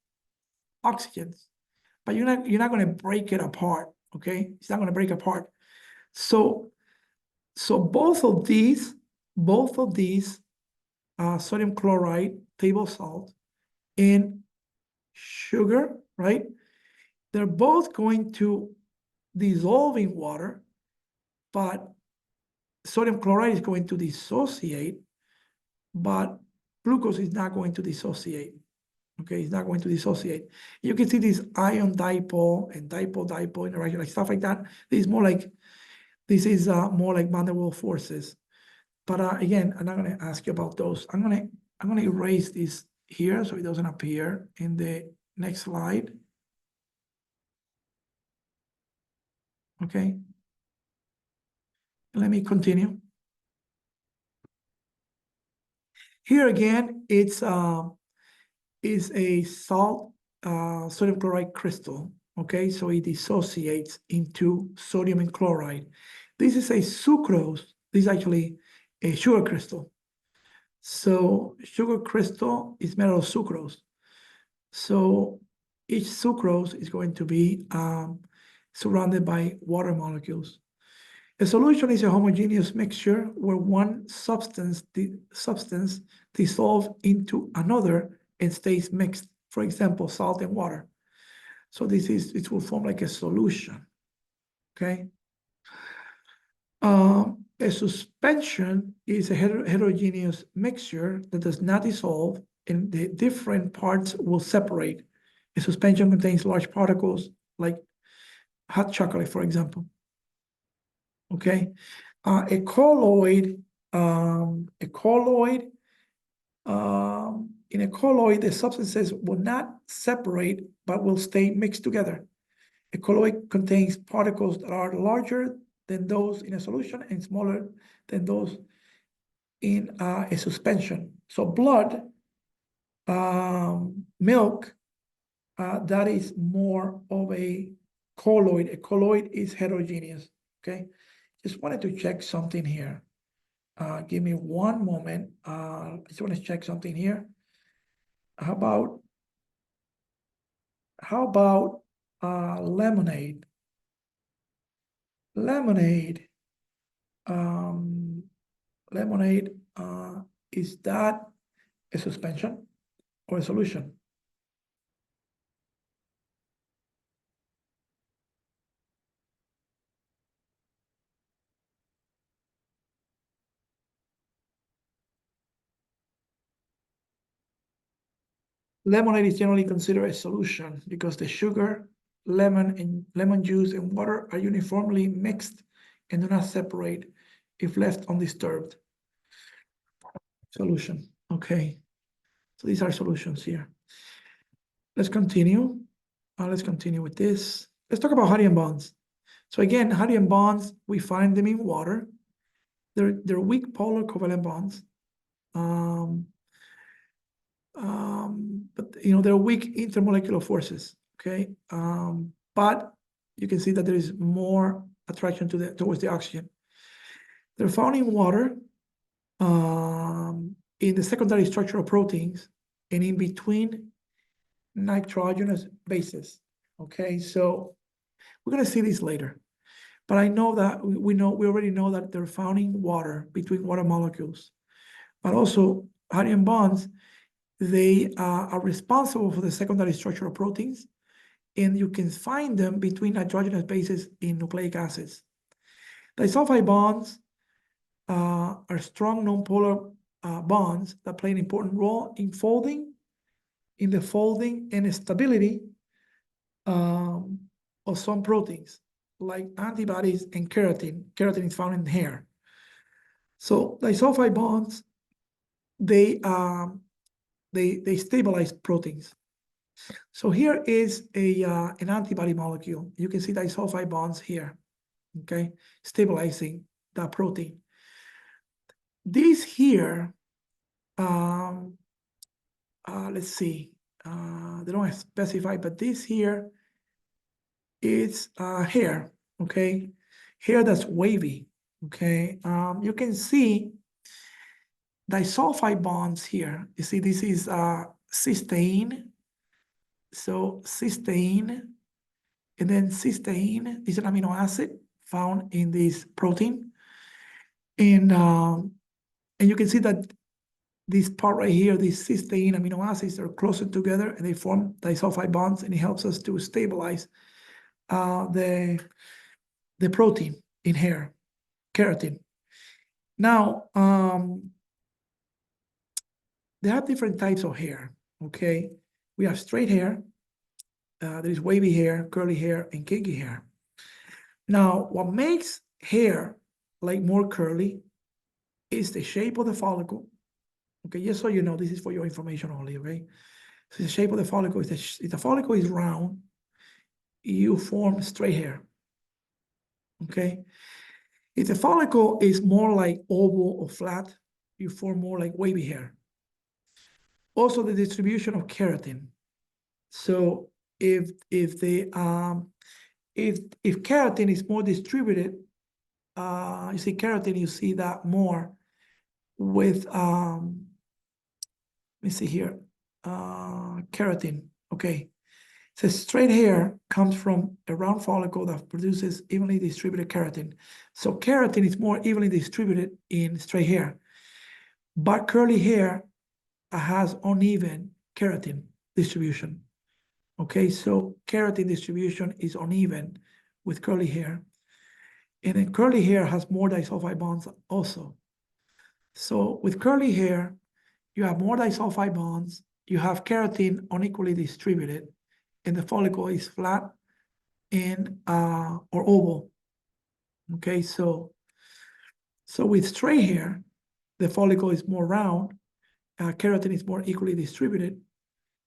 Speaker 1: oxygens. But you're not going to break it apart, okay? It's not going to break apart. So both of these, sodium chloride, table salt, and sugar, right? They're both going to dissolve in water, but sodium chloride is going to dissociate, but glucose is not going to dissociate. Okay, it's not going to dissociate. You can see this ion dipole and dipole-dipole interaction, like stuff like that. This is more like van der Waals forces. But again, I'm not going to ask you about those. I'm going to erase this here so it doesn't appear in the next slide. Okay. Let me continue. Here again, it's a salt sodium chloride crystal. Okay, so it dissociates into sodium and chloride. This is a sucrose. This is actually a sugar crystal. So sugar crystal is made of sucrose. So each sucrose is going to be surrounded by water molecules. A solution is a homogeneous mixture where one substance dissolves into another and stays mixed. For example, salt and water. So it will form like a solution, okay? A suspension is a heterogeneous mixture that does not dissolve and the different parts will separate. A suspension contains large particles like hot chocolate, for example. Okay, a colloid, in a colloid, the substances will not separate, but will stay mixed together. A colloid contains particles that are larger than those in a solution and smaller than those in a suspension. So blood, milk, that is more of a colloid. A colloid is heterogeneous, okay? Just wanted to check something here. Give me one moment. I just want to check something here. How about lemonade? Lemonade, is that a suspension or a solution? Lemonade is generally considered a solution because the sugar, lemon juice, and water are uniformly mixed and do not separate if left undisturbed. Solution. Okay. So these are solutions here. Let's continue. Let's continue with this. Let's talk about hydrogen bonds. So again, hydrogen bonds, we find them in water. They're weak polar covalent bonds. But they're weak intermolecular forces, okay? But you can see that there is more attraction towards the oxygen. They're found in water, in the secondary structure of proteins, and in between nitrogenous bases, okay? So we're gonna see this later. But I know that we already know that they're found in water, between water molecules. But also hydrogen bonds, they are responsible for the secondary structure of proteins, and you can find them between nitrogenous bases in nucleic acids. Disulfide bonds are strong nonpolar bonds that play an important role in the folding and stability of some proteins, like antibodies and keratin. Keratin is found in hair. So disulfide bonds, they stabilize proteins. So here is an antibody molecule. You can see disulfide bonds here, okay, stabilizing that protein. These here, let's see, they don't specify, but this here is hair, okay, hair that's wavy, okay. You can see disulfide bonds here. You see, this is cysteine. So cysteine, and then cysteine is an amino acid found in this protein. And you can see that this part right here, these cysteine amino acids are closer together and they form disulfide bonds, and it helps us to stabilize the protein in hair, keratin. Now, there are different types of hair, okay? We have straight hair, there is wavy hair, curly hair, and kinky hair. Now, what makes hair like more curly is the shape of the follicle. Okay, just so you know, this is for your information only, okay? So the shape of the follicle is if the follicle is round, you form straight hair, okay? If the follicle is more like oval or flat, you form more like wavy hair. Also, the distribution of keratin. So if keratin is more distributed, you see keratin, you see that more with let me see here, keratin. Okay, so straight hair comes from a round follicle that produces evenly distributed keratin. So keratin is more evenly distributed in straight hair, but curly hair has uneven keratin distribution. Okay, so keratin distribution is uneven with curly hair. And then curly hair has more disulfide bonds also. So with curly hair, you have more disulfide bonds, you have keratin unequally distributed, and the follicle is flat and or oval. Okay, so with straight hair, the follicle is more round, keratin is more equally distributed,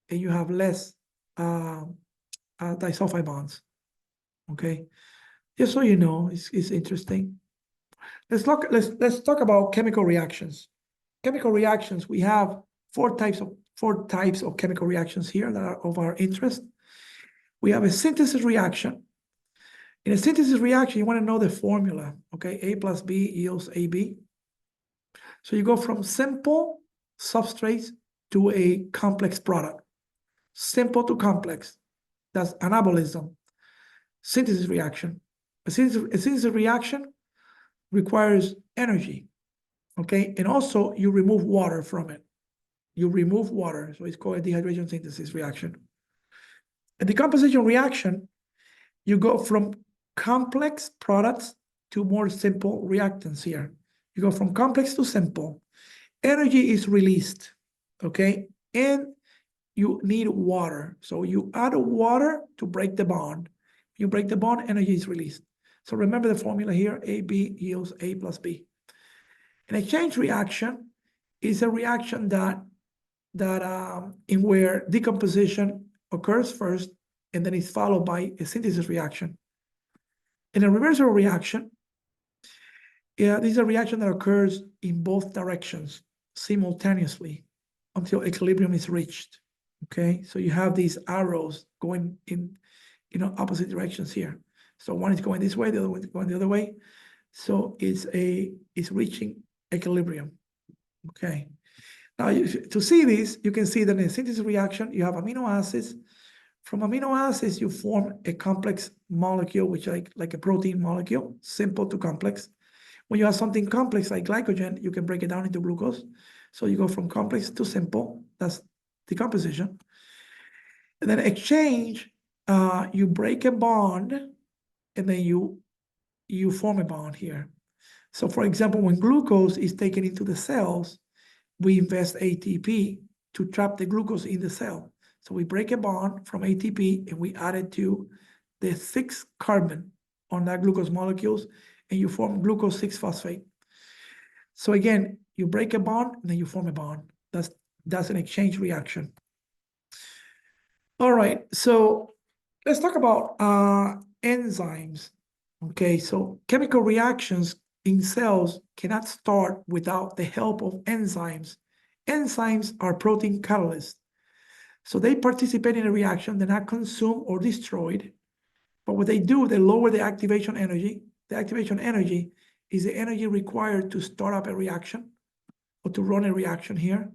Speaker 1: and you have less disulfide bonds. Okay, just so you know, it's interesting. Let's talk about chemical reactions. Chemical reactions, we have four types of chemical reactions here that are of our interest. We have a synthesis reaction. In a synthesis reaction, you want to know the formula, okay? A plus B yields AB. So you go from simple substrates to a complex product. Simple to complex. That's anabolism. Synthesis reaction. A synthesis reaction requires energy, okay? And also, you remove water from it. You remove water, so it's called a dehydration synthesis reaction. A decomposition reaction, you go from complex products to more simple reactants here. You go from complex to simple. Energy is released, okay? And you need water. So you add water to break the bond. You break the bond, energy is released. So remember the formula here, AB yields A plus B. An exchange reaction is a reaction that in where decomposition occurs first, and then it's followed by a synthesis reaction. In a reversible reaction, this is a reaction that occurs in both directions simultaneously. until equilibrium is reached. Okay, so you have these arrows going in, opposite directions here. So one is going this way, the other one is going the other way. So it's reaching equilibrium. Okay. Now, to see this, you can see that in a synthesis reaction, you have amino acids. From amino acids, you form a complex molecule, which like a protein molecule, simple to complex. When you have something complex like glycogen, you can break it down into glucose. So you go from complex to simple. That's decomposition. And then exchange, you break a bond, and then you form a bond here. So for example, when glucose is taken into the cells, we invest ATP to trap the glucose in the cell. So we break a bond from ATP and we add it to the 6 carbon on that glucose molecules, and you form glucose 6-phosphate. So again, you break a bond and then you form a bond. That's an exchange reaction. All right, so let's talk about enzymes. Okay, so chemical reactions in cells cannot start without the help of enzymes. Enzymes are protein catalysts. So they participate in a reaction. They're not consumed or destroyed. But what they do, they lower the activation energy. The activation energy is the energy required to start up a reaction or to run a reaction here.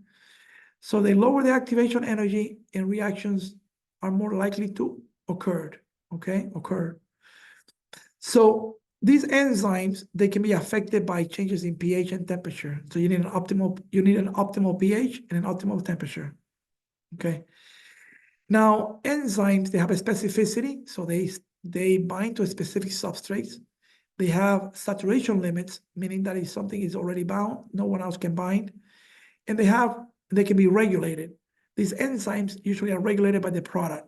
Speaker 1: So they lower the activation energy, and reactions are more likely to occur. So these enzymes, they can be affected by changes in pH and temperature. So you need an optimal pH and an optimal temperature. Okay. Now, enzymes, they have a specificity, so they bind to a specific substrate. They have saturation limits, meaning that if something is already bound, no one else can bind. And they can be regulated. These enzymes usually are regulated by the product.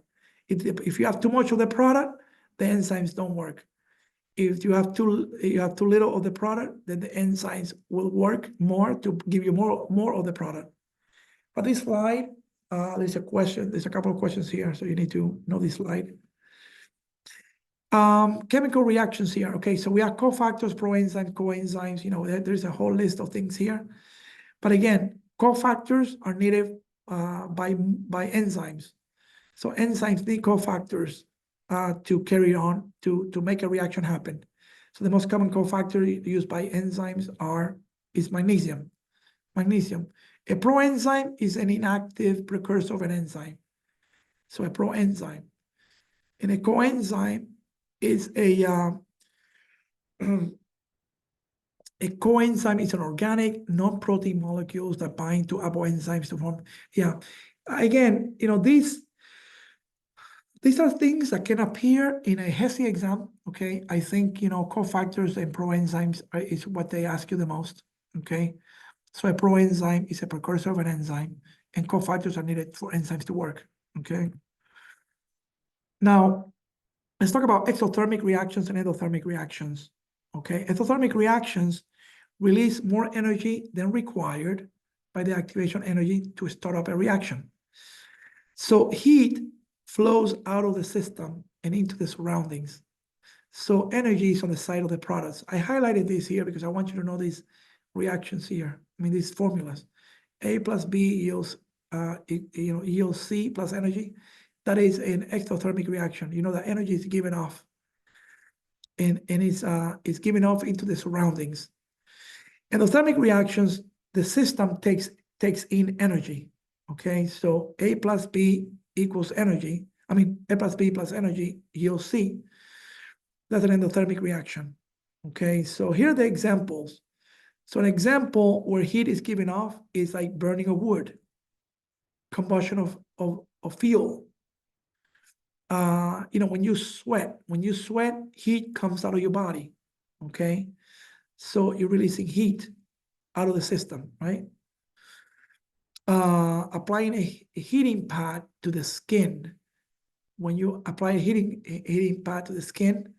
Speaker 1: If you have too much of the product, the enzymes don't work. If you have too little of the product, then the enzymes will work more to give you more of the product. For this slide, there's a couple of questions here, so you need to know this slide. Chemical reactions here. Okay, so we have cofactors, proenzymes, coenzymes. There's a whole list of things here. But again, cofactors are needed by enzymes. So enzymes need cofactors to carry on, to make a reaction happen. So the most common cofactor used by enzymes is magnesium. A proenzyme is an inactive precursor of an enzyme. So a proenzyme. And a coenzyme is a coenzyme is an organic, non-protein molecules that bind to apoenzymes to form. Yeah. Again, these are things that can appear in a HESI exam. Okay. I think, cofactors and proenzymes is what they ask you the most. Okay. So a proenzyme is a precursor of an enzyme, and cofactors are needed for enzymes to work. Okay. Now, let's talk about exothermic reactions and endothermic reactions. Okay. Exothermic reactions release more energy than required by the activation energy to start up a reaction. So heat flows out of the system and into the surroundings. So energy is on the side of the products. I highlighted this here because I want you to know these reactions here. These formulas. A plus B yields C plus energy. That is an exothermic reaction. The energy is given off, and it's given off into the surroundings. Endothermic reactions, the system takes in energy. Okay, so A plus B equals energy. A plus B plus energy yields C. That's an endothermic reaction. Okay, so here are the examples. So an example where heat is given off is like burning of wood, combustion of fuel. When you sweat, heat comes out of your body. Okay, so you're releasing heat out of the system, right? Applying a heating pad to the skin. When you apply a heating pad to the skin,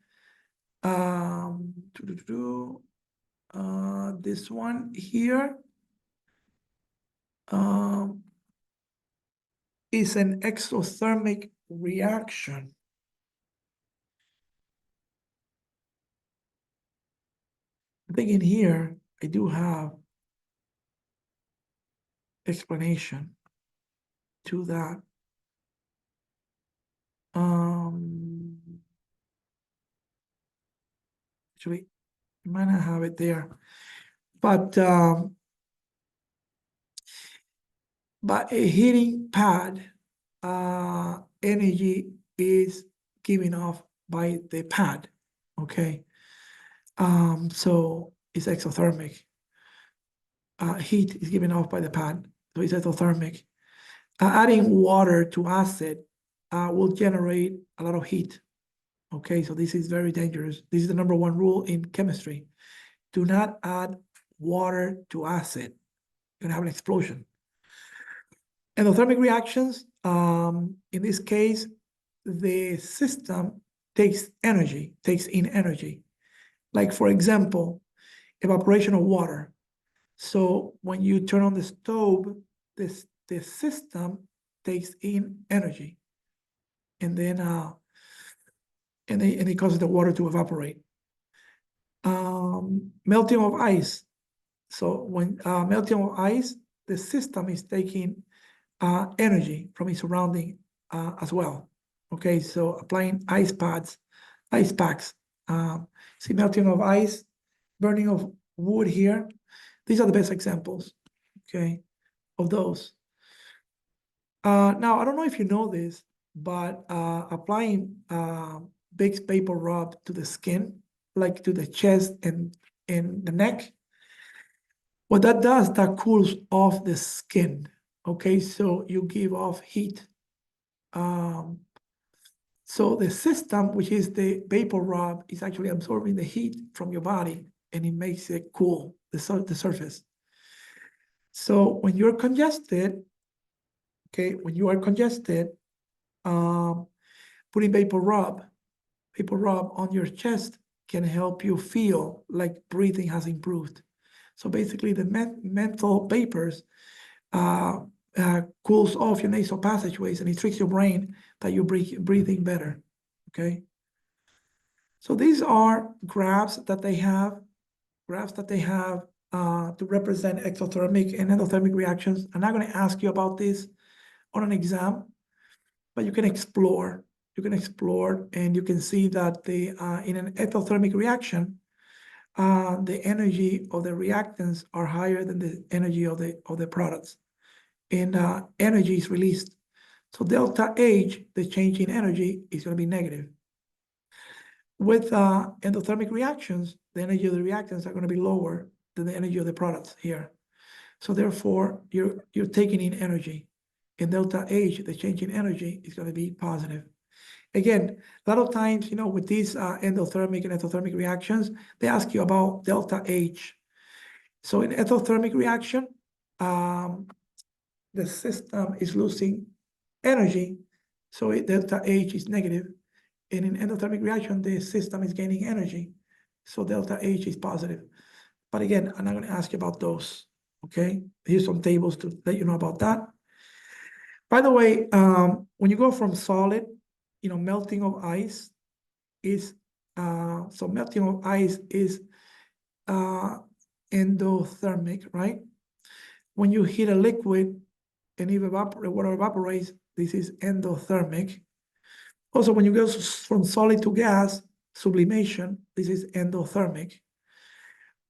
Speaker 1: this one here is an exothermic reaction. I think in here I do have explanation. to that. Actually, I might not have it there, but by a heating pad, energy is given off by the pad, okay? So it's exothermic. Heat is given off by the pad, so it's exothermic. Adding water to acid will generate a lot of heat, okay? So this is very dangerous. This is the number one rule in chemistry. Do not add water to acid. You're gonna have an explosion. Endothermic reactions, in this case, the system takes in energy. Like, for example, evaporation of water. So when you turn on the stove, the system takes in energy, and then it causes the water to evaporate. Melting of ice. So when melting of ice, the system is taking energy from its surrounding as well. Okay, so applying ice packs, see melting of ice, burning of wood here. These are the best examples, okay, of those. Now, I don't know if you know this, but applying big vapor rub to the skin, like to the chest and the neck, what that does, that cools off the skin, okay? So you give off heat. So the system, which is the vapor rub, is actually absorbing the heat from your body, and it makes it cool, the surface. So when you're congested, okay, when you are congested, putting vapor rub on your chest can help you feel like breathing has improved. So basically, the menthol vapors cools off your nasal passageways, and it tricks your brain that you're breathing better, okay? So these are graphs that they have to represent exothermic and endothermic reactions. I'm not going to ask you about this on an exam, but you can explore. And you can see that in an exothermic reaction, the energy of the reactants are higher than the energy of the products, and energy is released. So delta H, the change in energy, is going to be negative. With endothermic reactions, the energy of the reactants are going to be lower than the energy of the products here. So therefore, you're taking in energy. And delta H, the change in energy, is going to be positive. Again, a lot of times, with these endothermic and exothermic reactions, they ask you about delta H. So in exothermic reaction, the system is losing energy, so delta H is negative. And in endothermic reaction, the system is gaining energy, so delta H is positive. But again, I'm not going to ask you about those, okay? Here's some tables to let you know about that. By the way, when you go from solid, melting of ice is, so melting of ice is endothermic, right? When you heat a liquid and if water evaporates, this is endothermic. Also, when you go from solid to gas, sublimation, this is endothermic.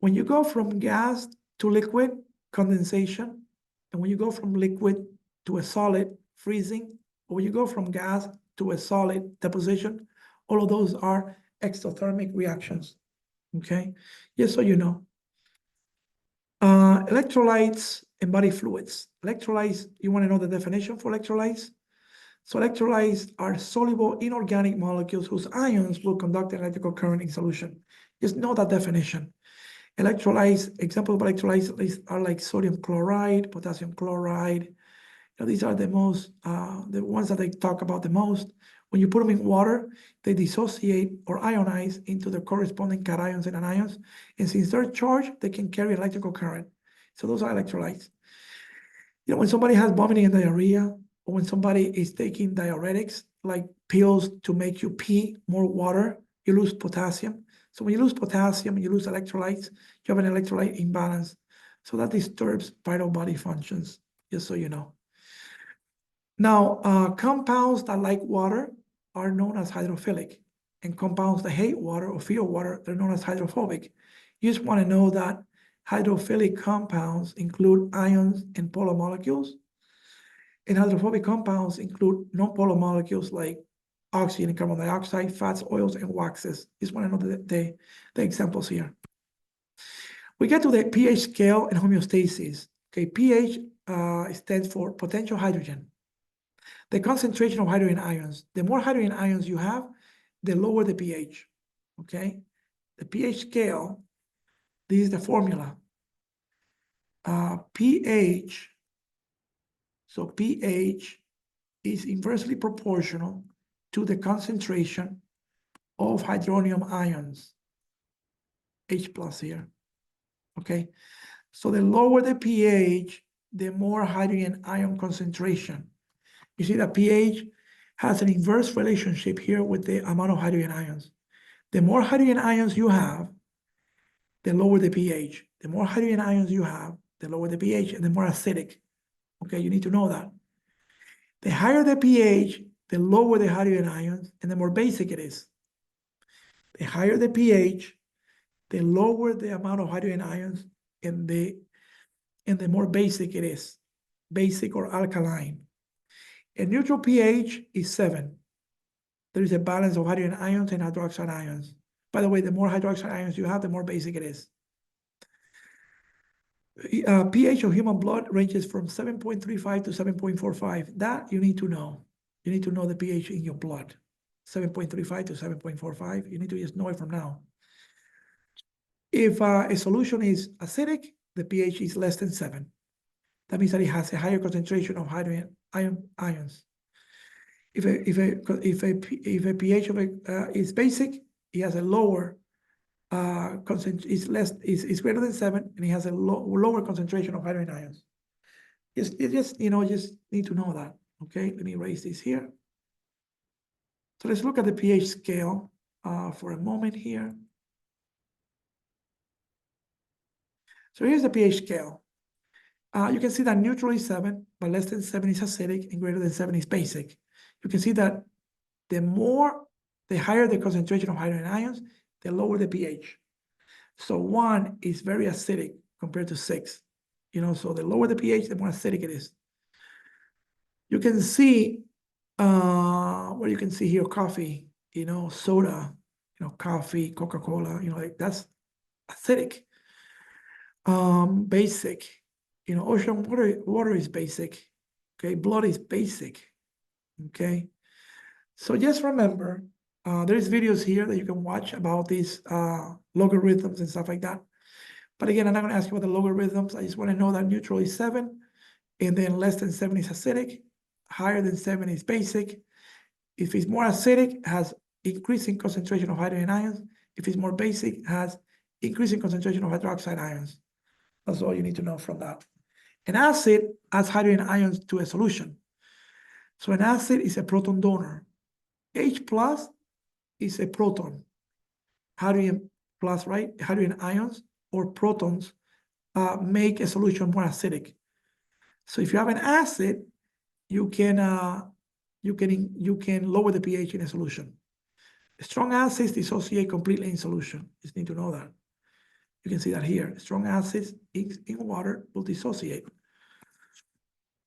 Speaker 1: When you go from gas to liquid, condensation, and when you go from liquid to a solid, freezing, or when you go from gas to a solid, deposition, all of those are exothermic reactions, okay? Just so you know. Electrolytes and body fluids. Electrolytes, you want to know the definition for electrolytes? So electrolytes are soluble inorganic molecules whose ions will conduct an electrical current in solution. Just know that definition. Electrolytes, examples of electrolytes are like sodium chloride, potassium chloride. These are the ones that they talk about the most. When you put them in water, they dissociate or ionize into the corresponding cations and anions. And since they're charged, they can carry electrical current. So those are electrolytes. When somebody has vomiting and diarrhea, or when somebody is taking diuretics, like pills to make you pee more water, you lose potassium. So when you lose potassium, you lose electrolytes, you have an electrolyte imbalance. So that disturbs vital body functions, just so you know. Now, compounds that like water are known as hydrophilic, and compounds that hate water or fear water, they're known as hydrophobic. You just want to know that hydrophilic compounds include ions and polar molecules, and hydrophobic compounds include non-polar molecules like oxygen and carbon dioxide, fats, oils, and waxes. You just want to know the examples here. We get to the pH scale and homeostasis. Okay, pH stands for potential hydrogen. The concentration of hydrogen ions. The more hydrogen ions you have, the lower the pH. Okay, the pH scale, this is the formula. pH, so pH is inversely proportional to the concentration of hydronium ions, H plus here. Okay, so the lower the pH, the more hydrogen ion concentration. You see that pH has an inverse relationship here with the amount of hydrogen ions. The more hydrogen ions you have, the lower the pH. The more hydrogen ions you have, the lower the pH and the more acidic. Okay, you need to know that. The higher the pH, the lower the hydrogen ions and the more basic it is. The higher the pH, the lower the amount of hydrogen ions and the more basic it is, basic or alkaline. A neutral pH is 7. There is a balance of hydrogen ions and hydroxide ions. By the way, the more hydroxide ions you have, the more basic it is. pH of human blood ranges from 7.35 to 7.45. That you need to know. You need to know the pH in your blood. 7.35 to 7.45. You need to just know it from now. If a solution is acidic, the pH is less than 7. That means that it has a higher concentration of hydrogen ions. If a pH of is basic, it has a lower is greater than 7, and it has a lower concentration of hydrogen ions. Just need to know that. Okay, let me erase this here. So let's look at the pH scale for a moment here. So here's the pH scale. You can see that neutral is 7, but less than 7 is acidic, and greater than 7 is basic. You can see that the higher the concentration of hydrogen ions, the lower the pH. So 1 is very acidic compared to 6. So the lower the pH, the more acidic it is. You can see, what you can see here, coffee, soda, coffee, Coca-Cola, like that's acidic. Basic, ocean water is basic. Okay, blood is basic. Okay, so just remember, there's videos here that you can watch about these logarithms and stuff like that. But again, I'm not going to ask you about the logarithms. I just want to know that neutral is 7, and then less than 7 is acidic, higher than 7 is basic. If it's more acidic, it has increasing concentration of hydrogen ions. If it's more basic, it has increasing concentration of hydroxide ions. That's all you need to know from that. An acid adds hydrogen ions to a solution. So an acid is a proton donor. H plus is a proton. Hydrogen plus, right? Hydrogen ions or protons make a solution more acidic. So if you have an acid, you can lower the pH in a solution. Strong acids dissociate completely in solution. You just need to know that. You can see that here. Strong acids in water will dissociate.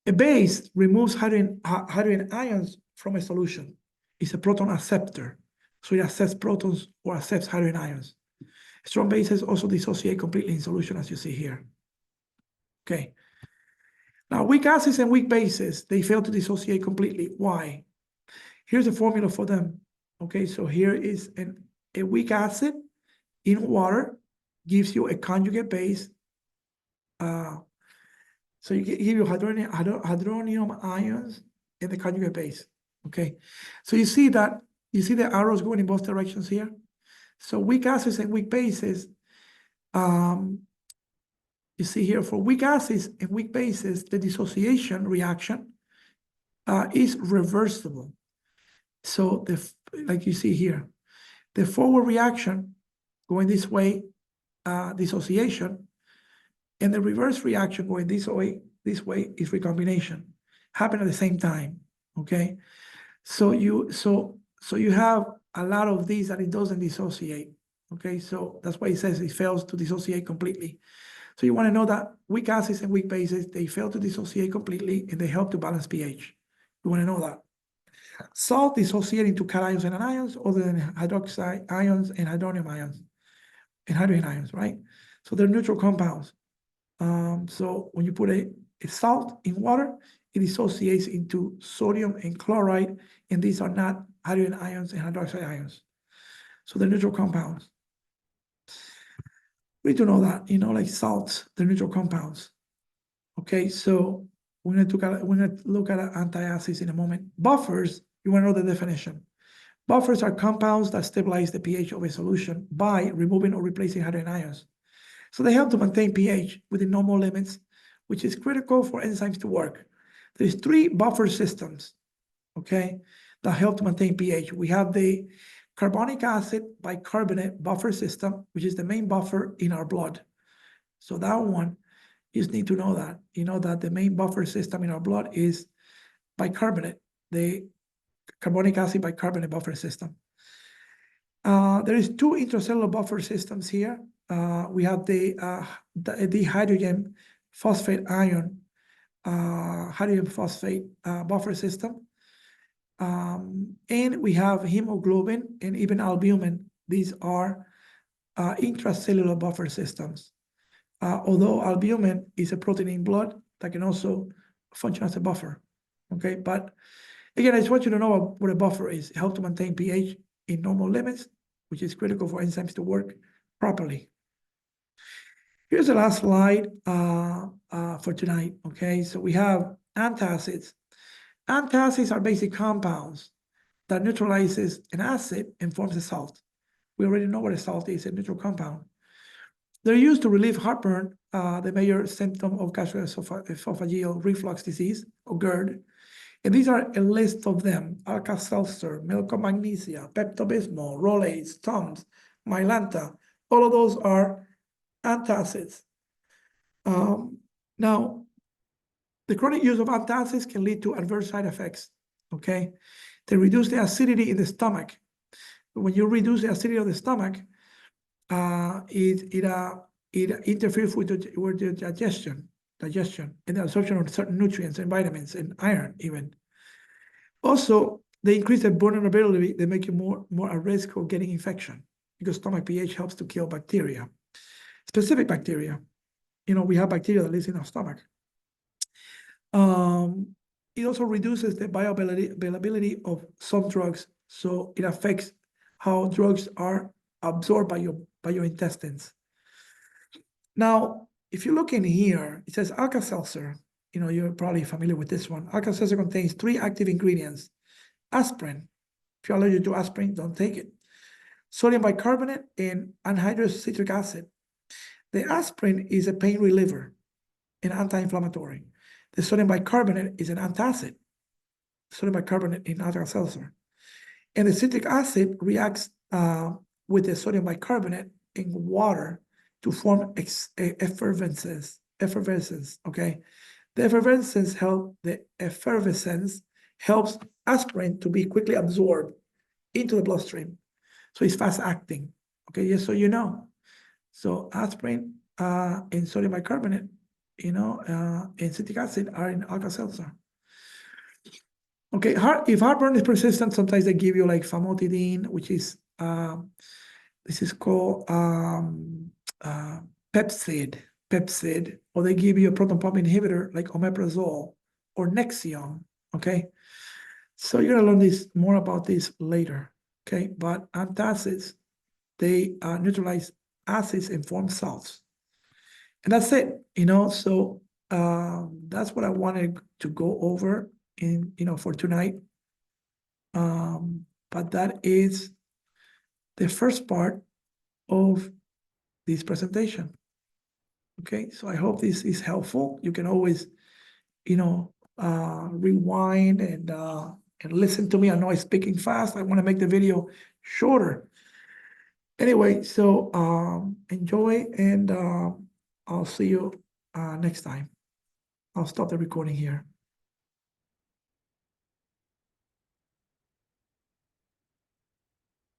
Speaker 1: A base removes hydrogen ions from a solution. It's a proton acceptor. So it accepts protons or accepts hydrogen ions. Strong bases also dissociate completely in solution, as you see here. Okay. Now, weak acids and weak bases, they fail to dissociate completely. Why? Here's a formula for them. Okay, so here is a weak acid in water gives you a conjugate base. So you give you hydronium ions and the conjugate base. Okay, so you see the arrows going in both directions here. So weak acids and weak bases. You see here for weak acids and weak bases, the dissociation reaction is reversible. So like you see here, the forward reaction going this way, dissociation, and the reverse reaction going this way is recombination. happen at the same time, okay? So you have a lot of these that it doesn't dissociate, okay? So that's why it says it fails to dissociate completely. So you want to know that weak acids and weak bases, they fail to dissociate completely and they help to balance pH. You want to know that. Salt dissociate into cations and anions other than hydroxide ions and hydronium ions and hydrogen ions, right? So they're neutral compounds. So when you put a salt in water, it dissociates into sodium and chloride, and these are not hydrogen ions and hydroxide ions. So they're neutral compounds. We need to know that, like salts, they're neutral compounds. Okay, so we're going to look at antacids in a moment. Buffers, you want to know the definition. Buffers are compounds that stabilize the pH of a solution by removing or replacing hydrogen ions. So they help to maintain pH within normal limits, which is critical for enzymes to work. There's 3 buffer systems, okay, that help to maintain pH. We have the carbonic acid bicarbonate buffer system, which is the main buffer in our blood. So that one, you just need to know that. You know that the main buffer system in our blood is bicarbonate, the carbonic acid bicarbonate buffer system. There is 2 intracellular buffer systems here. We have the hydrogen phosphate ion, hydrogen phosphate buffer system. And we have hemoglobin and even albumin. These are intracellular buffer systems. Although albumin is a protein in blood that can also function as a buffer. Okay, but again, I just want you to know what a buffer is. It helps to maintain pH in normal limits, which is critical for enzymes to work properly. Here's the last slide for tonight, okay? So we have antacids. Antacids are basic compounds that neutralizes an acid and forms a salt. We already know what a salt is, a neutral compound. They're used to relieve heartburn, the major symptom of gastroesophageal reflux disease, or GERD. And these are a list of them: Alka-Seltzer, Milk Magnesia, Pepto-Bismol, Rolaids, Tums, Mylanta. All of those are antacids. Now, the chronic use of antacids can lead to adverse side effects, okay? They reduce the acidity in the stomach. When you reduce the acidity of the stomach, it interferes with the digestion, and the absorption of certain nutrients and vitamins and iron even. Also, they increase the vulnerability. They make you more at risk of getting infection because stomach pH helps to kill bacteria, specific bacteria. We have bacteria that lives in our stomach. It also reduces the bioavailability of some drugs, so it affects how drugs are absorbed by your intestines. Now, if you look in here, it says Alka-Seltzer. You're probably familiar with this one. Alka-Seltzer contains 3 active ingredients. Aspirin. If you're allergic to aspirin, don't take it. Sodium bicarbonate and anhydrous citric acid. The aspirin is a pain reliever and anti-inflammatory. The sodium bicarbonate is an antacid. Sodium bicarbonate in Alka-Seltzer. And the citric acid reacts with the sodium bicarbonate in water to form effervescence, okay? The effervescence helps aspirin to be quickly absorbed into the bloodstream. So it's fast acting, okay? Just so you know. So aspirin and sodium bicarbonate, and citric acid are in Alka-Seltzer. Okay, if heartburn is persistent, sometimes they give you like famotidine, which is, this is called Pepcid, or they give you a proton pump inhibitor like omeprazole or Nexium, okay? So you're gonna learn more about this later, okay? But antacids, they neutralize acids and form salts. And that's it, so that's what I wanted to go over for tonight. But that is the first part of this presentation. Okay, so I hope this is helpful. You can always, rewind and listen to me. I know I'm speaking fast. I want to make the video shorter. Anyway, so enjoy, and I'll see you next time. I'll stop the recording here.